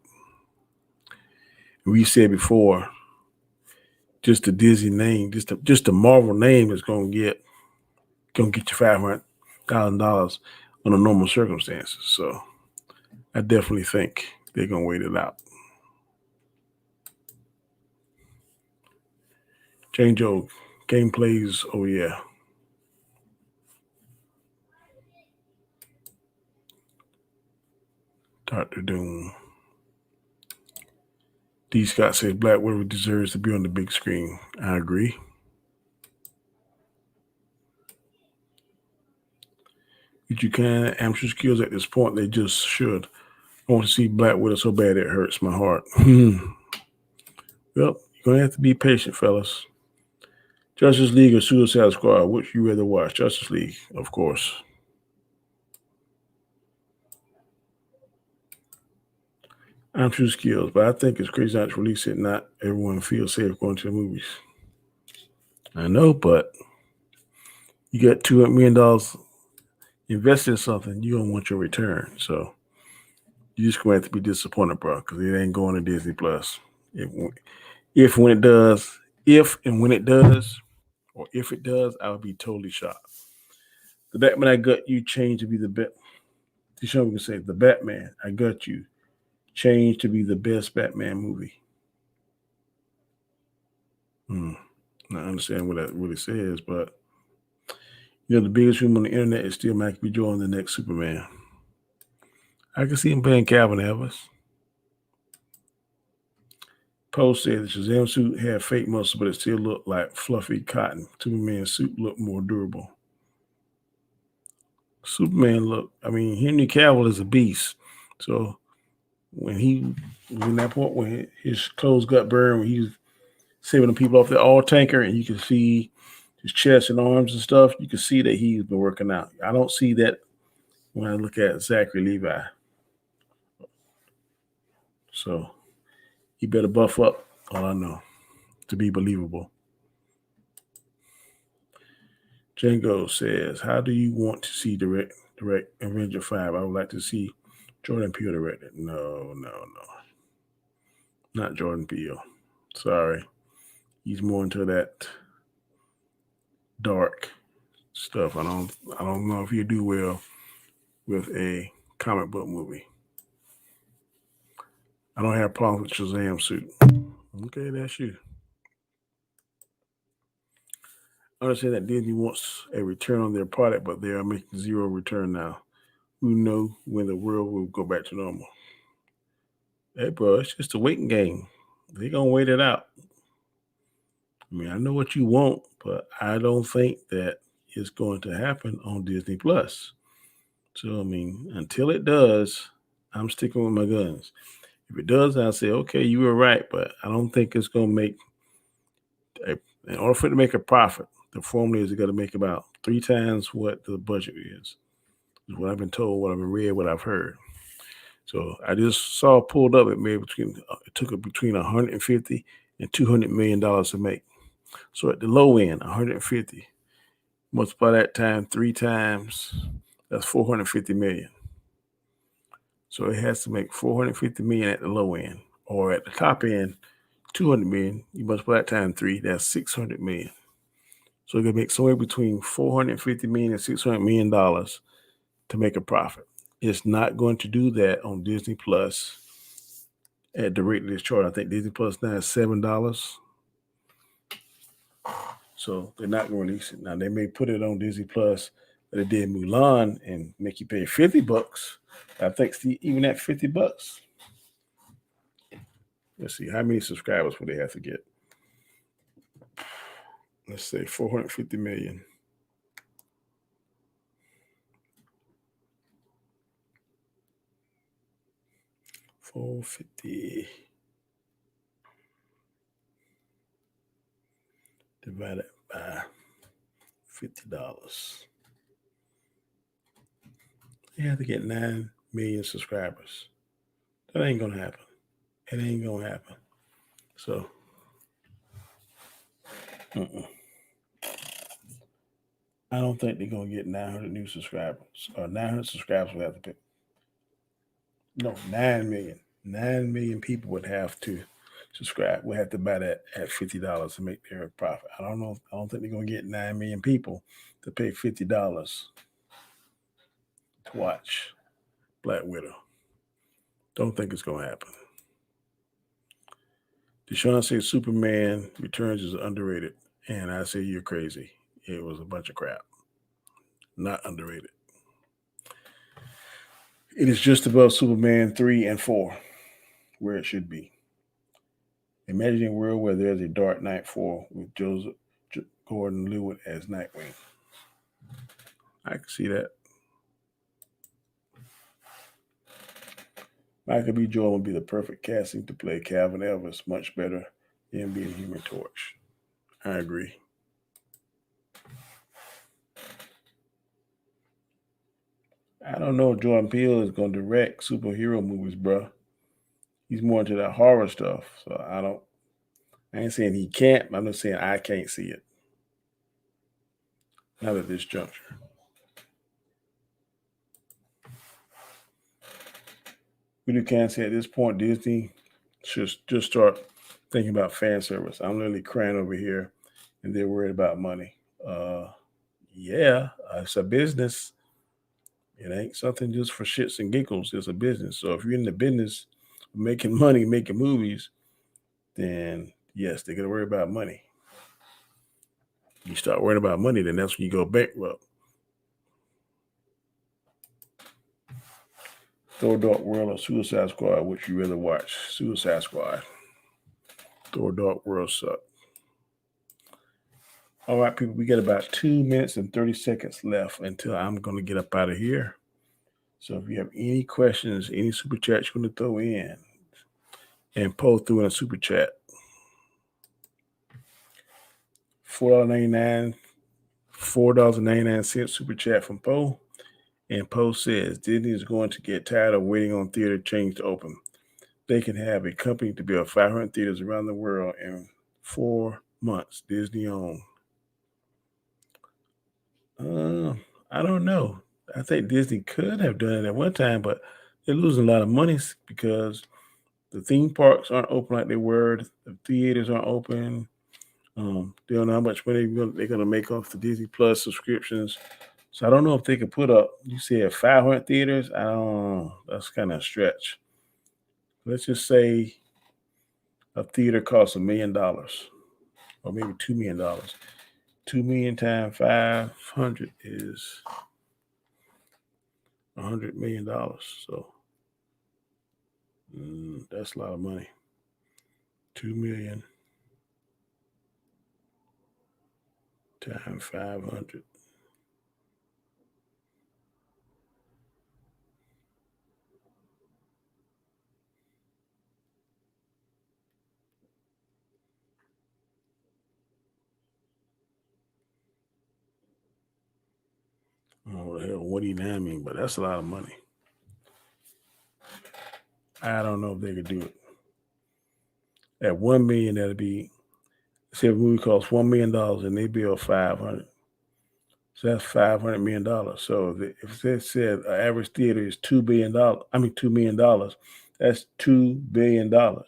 We said before, just the Disney name, just the Marvel name is going to get you $500,000 under normal circumstances. So I definitely think they're going to wait it out. Janjo, gameplays, oh yeah. Dr. Doom. D. Scott says Black Widow deserves to be on the big screen. I agree. If you can, amateur skills at this point, they just should. I want to see Black Widow so bad it hurts my heart. Well, you're going to have to be patient, fellas. Justice League or Suicide Squad, which you rather watch? Justice League, of course. I'm True Skills, but I think it's crazy not to release it. Not everyone feels safe going to the movies. I know, but you got $200 million invested in something, you don't want your return. So you just going to have to be disappointed, bro, because it ain't going to Disney Plus. If and when it does, I would be totally shocked. The Batman I got you changed to be the best. Deshaun can say the Batman I got you changed to be the best Batman movie. I understand what that really says, but the biggest room on the internet is still Michael B. Jordan, the next Superman. I can see him playing Calvin Evans. Post said the Shazam suit had fake muscle, but it still looked like fluffy cotton. Superman's suit looked more durable. Henry Cavill is a beast. So when that point when his clothes got burned, when he was saving the people off the oil tanker, and you can see his chest and arms and stuff, you can see that he's been working out. I don't see that when I look at Zachary Levi. So he better buff up, all I know, to be believable. Django says, how do you want to see direct Avenger 5? I would like to see Jordan Peele direct it. No. Not Jordan Peele. Sorry. He's more into that dark stuff. I don't know if he'll do well with a comic book movie. I don't have problems with Shazam suit. Okay, that's you. I understand that Disney wants a return on their product, but they are making zero return now. Who knows when the world will go back to normal? Hey, bro, it's just a waiting game. They're going to wait it out. I know what you want, but I don't think that it's going to happen on Disney Plus. So, until it does, I'm sticking with my guns. If it does, I'll say, okay, you were right, but I don't think it's going to make in order for it to make a profit, the formula is got to make about 3 times what the budget is what I've been told, what I've read, what I've heard. So I just saw pulled up. It took it between 150 and $200 million to make. So at the low end, 150, multiply that time 3 times, that's 450 million. So it has to make 450 million at the low end, or at the top end, 200 million. You multiply that times 3, that's 600 million. So it can make somewhere between 450 million and $600 million to make a profit. It's not going to do that on Disney Plus at the rate of this chart. I think Disney Plus now is $7. So they're not going to release it. Now they may put it on Disney Plus, but they did Mulan and make you pay $50. I think even at $50, let's see how many subscribers would they have to get. Let's say 450 million. 450 divided by $50. They have to get 9 million subscribers. That ain't gonna happen. It ain't gonna happen. So, I don't think they're gonna get 900 new subscribers. Or 900 subscribers will have to pay. No, 9 million. 9 million people would have to subscribe. We have to buy that at $50 to make their profit. I don't know. I don't think they're gonna get 9 million people to pay $50 to watch Black Widow. Don't think it's gonna happen. Deshaun says Superman Returns is underrated, and I say you're crazy. It was a bunch of crap. Not underrated. It is just above Superman 3 and 4, where it should be. Imagine a world where there's a Dark Knight 4 with Joseph Gordon-Levitt as Nightwing. I can see that. Michael B. Jordan would be the perfect casting to play Calvin Elvis, much better than being Human Torch. I agree. I don't know if Jordan Peele is going to direct superhero movies, bro. He's more into that horror stuff. So I ain't saying he can't, but I'm just saying I can't see it. Not at this juncture. We can't say at this point Disney should just start thinking about fan service. I'm literally crying over here and they're worried about money. It's a business. It ain't something just for shits and giggles. It's a business. So if you're in the business of making money, making movies, then yes, they're going to worry about money. You start worrying about money, then that's when you go bankrupt. Thor Dark World or Suicide Squad, which you rather watch? Suicide Squad. Thor Dark World sucked. All right, people, we got about 2 minutes and 30 seconds left until I'm going to get up out of here. So if you have any questions, any super chats you want to throw in, and Poe threw in a super chat. $4.99 super chat from Poe. And Poe says Disney is going to get tired of waiting on theater chains to open. They can have a company to build 500 theaters around the world in 4 months. Disney owned. I don't know. I think Disney could have done it at one time, but they're losing a lot of money because the theme parks aren't open like they were. The theaters aren't open. They don't know how much money they're going to make off the Disney Plus subscriptions. So I don't know if they could put up, you said 500 theaters. I don't know. That's kind of a stretch. Let's just say a theater costs $1 million or maybe $2 million. 2 million times 500 is $100 million. So that's a lot of money. 2 million times 500. Oh, hell, what do you mean? But that's a lot of money. I don't know if they could do it. At 1 million, that'd be, say if a movie costs $1 million and they bill 500. So that's $500 million. So if they said an average theater is $2 billion, $2 million, that's $2 billion. No,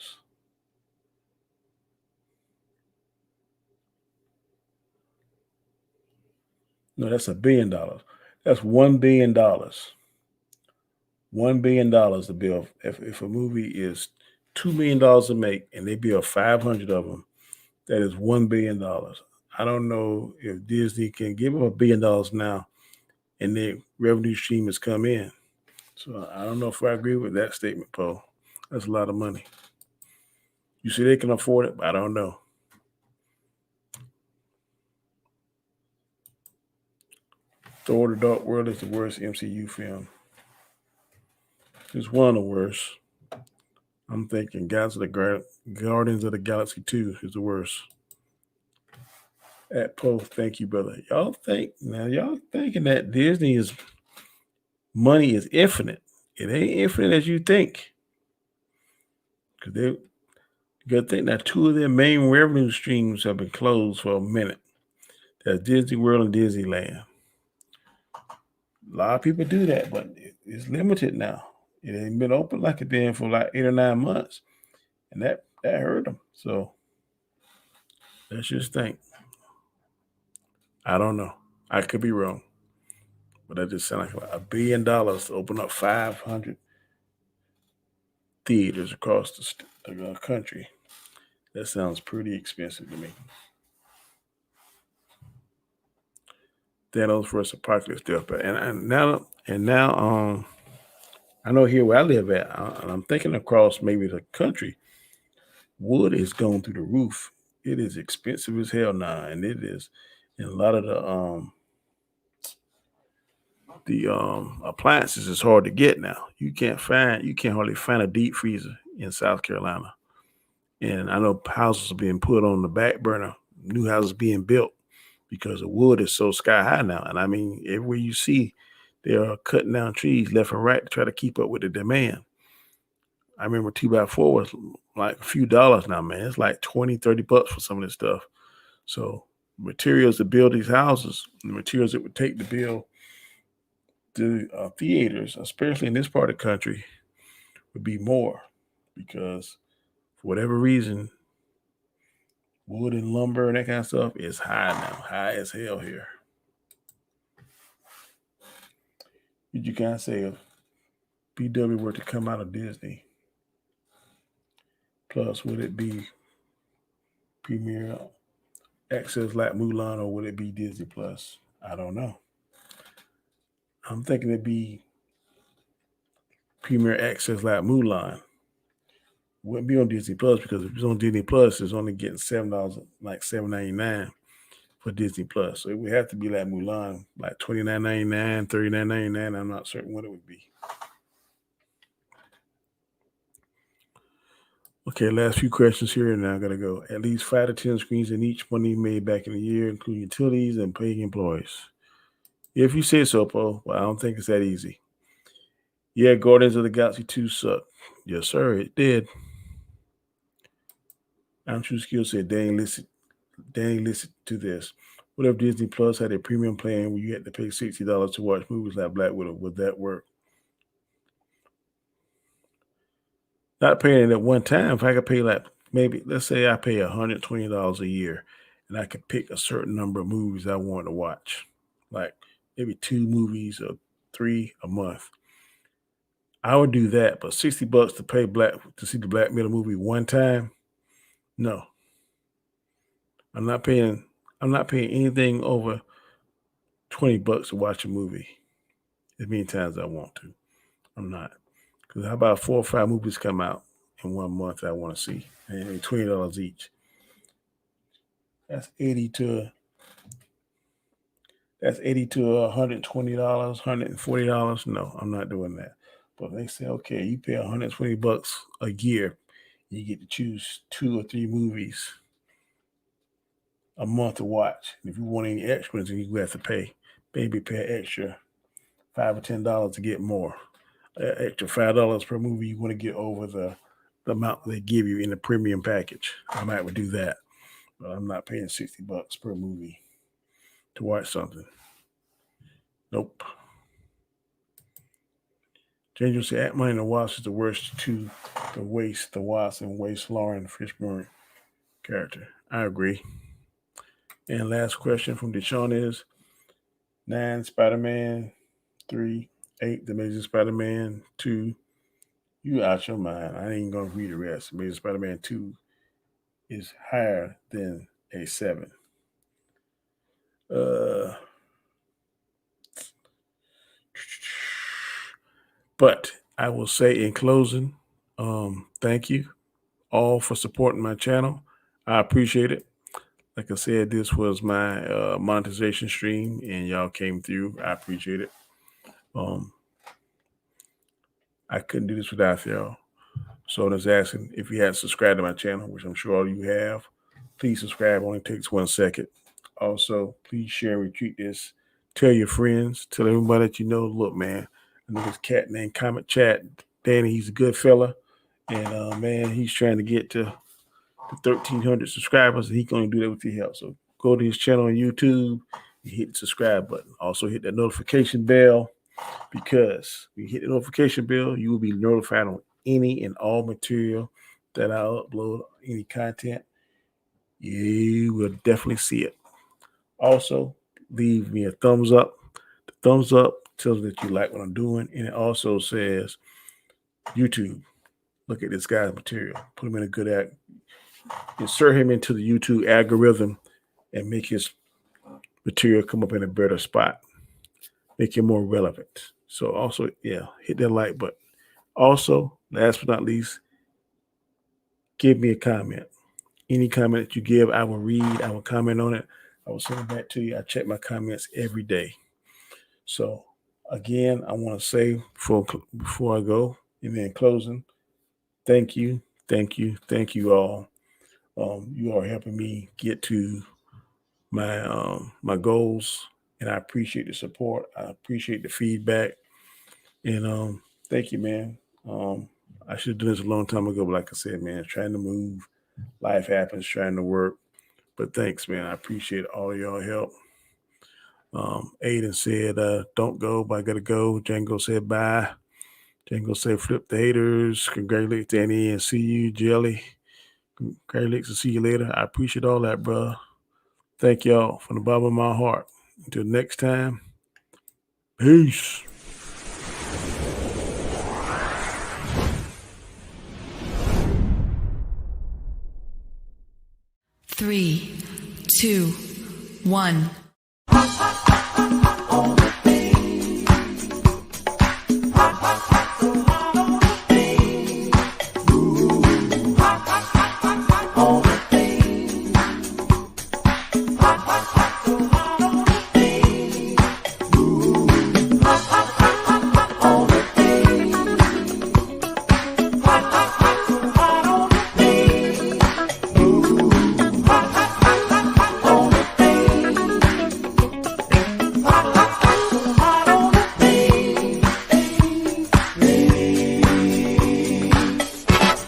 that's $1 billion. That's $1 billion. $1 billion to bill. If a movie is $2 million to make and they bill 500 of them, that is $1 billion. I don't know if Disney can give them $1 billion now and their revenue stream has come in. So I don't know if I agree with that statement, Paul. That's a lot of money. You see, they can afford it, but I don't know. Thor: The Dark World is the worst MCU film. It's one of the worst. I'm thinking Guardians of the Galaxy 2 is the worst. At Poe, thank you, brother. Y'all thinking that Disney's money is infinite. It ain't infinite as you think. Because you got to think that two of their main revenue streams have been closed for a minute. That's Disney World and Disneyland. A lot of people do that, but it's limited now. It ain't been open like it been for like 8 or 9 months. And that hurt them. So let's just think. I don't know. I could be wrong. But that just sounds like $1 billion to open up 500 theaters across the country. That sounds pretty expensive to me. Thanos versus Apocalypse Deathbed. And now I know here where I live at, and I'm thinking across maybe the country, wood is going through the roof. It is expensive as hell now, and it is. And a lot of the appliances is hard to get now. You can't hardly find a deep freezer in South Carolina. And I know houses are being put on the back burner, new houses being built because the wood is so sky high now. And I mean, everywhere you see, they are cutting down trees left and right to try to keep up with the demand. I remember 2x4 was like a few dollars now, man. It's like $20-$30 for some of this stuff. So materials to build these houses, the materials it would take to build the theaters, especially in this part of the country, would be more because for whatever reason, wood and lumber and that kind of stuff is high now, high as hell here. What you can say if BW were to come out of Disney? Plus, would it be Premier Access like Mulan or would it be Disney Plus? I don't know. I'm thinking it'd be Premier Access like Mulan. Wouldn't be on Disney Plus because if it's on Disney Plus, it's only getting $7, like $7.99 for Disney Plus. So it would have to be like Mulan, like $29.99, $39.99. I'm not certain what it would be. Okay, last few questions here, and now I gotta go. At least 5 to 10 screens in each money made back in the year, including utilities and paying employees. If you say so, Paul, well, I don't think it's that easy. Yeah, Guardians of the Galaxy 2 sucked. Yes, sir, it did. I'm True Skill said, dang, listen to this. What if Disney Plus had a premium plan where you had to pay $60 to watch movies like Black Widow? Would that work? Not paying it at one time. If I could pay like maybe, let's say I pay $120 a year and I could pick a certain number of movies I want to watch, like maybe 2 movies or 3 a month. I would do that, but $60 to see the Black Widow movie one time, no. I'm not paying anything over $20 to watch a movie as many times as I want to. I'm not. Because how about 4 or 5 movies come out in 1 month I want to see, and $20 each? That's $80 to $120, $140. No, I'm not doing that. But they say, okay, you pay $120 a year, you get to choose 2 or 3 movies a month to watch. And if you want any extras, then you have to pay an extra $5 or $10 to get more. extra $5 per movie, you want to get over the amount they give you in the premium package. I might would do that, but I'm not paying $60 per movie to watch something. Nope. Ginger said, Ant-Man and the Wasp is the worst to the Waste, the Wasp, and Waste Lauren Fishburne character. I agree. And last question from Deshaun is 9 Spider-Man, 3, 8 The Amazing Spider-Man, 2. You out your mind. I ain't gonna read the rest. Amazing Spider-Man 2 is higher than a 7. But I will say in closing, thank you all for supporting my channel. I appreciate it. Like I said, this was my monetization stream, and y'all came through. I appreciate it. I couldn't do this without y'all. So I was asking if you hadn't subscribed to my channel, which I'm sure all you have, please subscribe. It only takes 1 second. Also, please share and retweet this. Tell your friends. Tell everybody that you know. Look, man, I know this cat named Comet Chat. Danny, he's a good fella. And, man, he's trying to get to 1,300 subscribers, and he can only do that with your help. So go to his channel on YouTube and hit the subscribe button. Also hit that notification bell, because when you hit the notification bell, you will be notified on any and all material that I upload, any content. You will definitely see it. Also, leave me a thumbs up. The thumbs up tells me that you like what I'm doing, and it also says, YouTube, look at this guy's material. Put him in a good act. Insert him into the YouTube algorithm and make his material come up in a better spot. Make it more relevant. So also, yeah, hit that like button. Also, last but not least, give me a comment. Any comment that you give, I will read. I will comment on it. I will send it back to you. I check my comments every day. So again, I want to say before I go, and then closing, thank you all. You are helping me get to my goals, and I appreciate the support. I appreciate the feedback, and thank you, man. I should have done this a long time ago, but like I said, man, trying to move, life happens, trying to work. But thanks, man. I appreciate all of y'all help. Aiden said, don't go, but I gotta go. Django said bye. Django said flip the haters. Congratulations, Danny, and see you, Jelly. Congratulations, and see you later. I appreciate all that, bro. Thank y'all from the bottom of my heart. Until next time, peace. Three, two, one.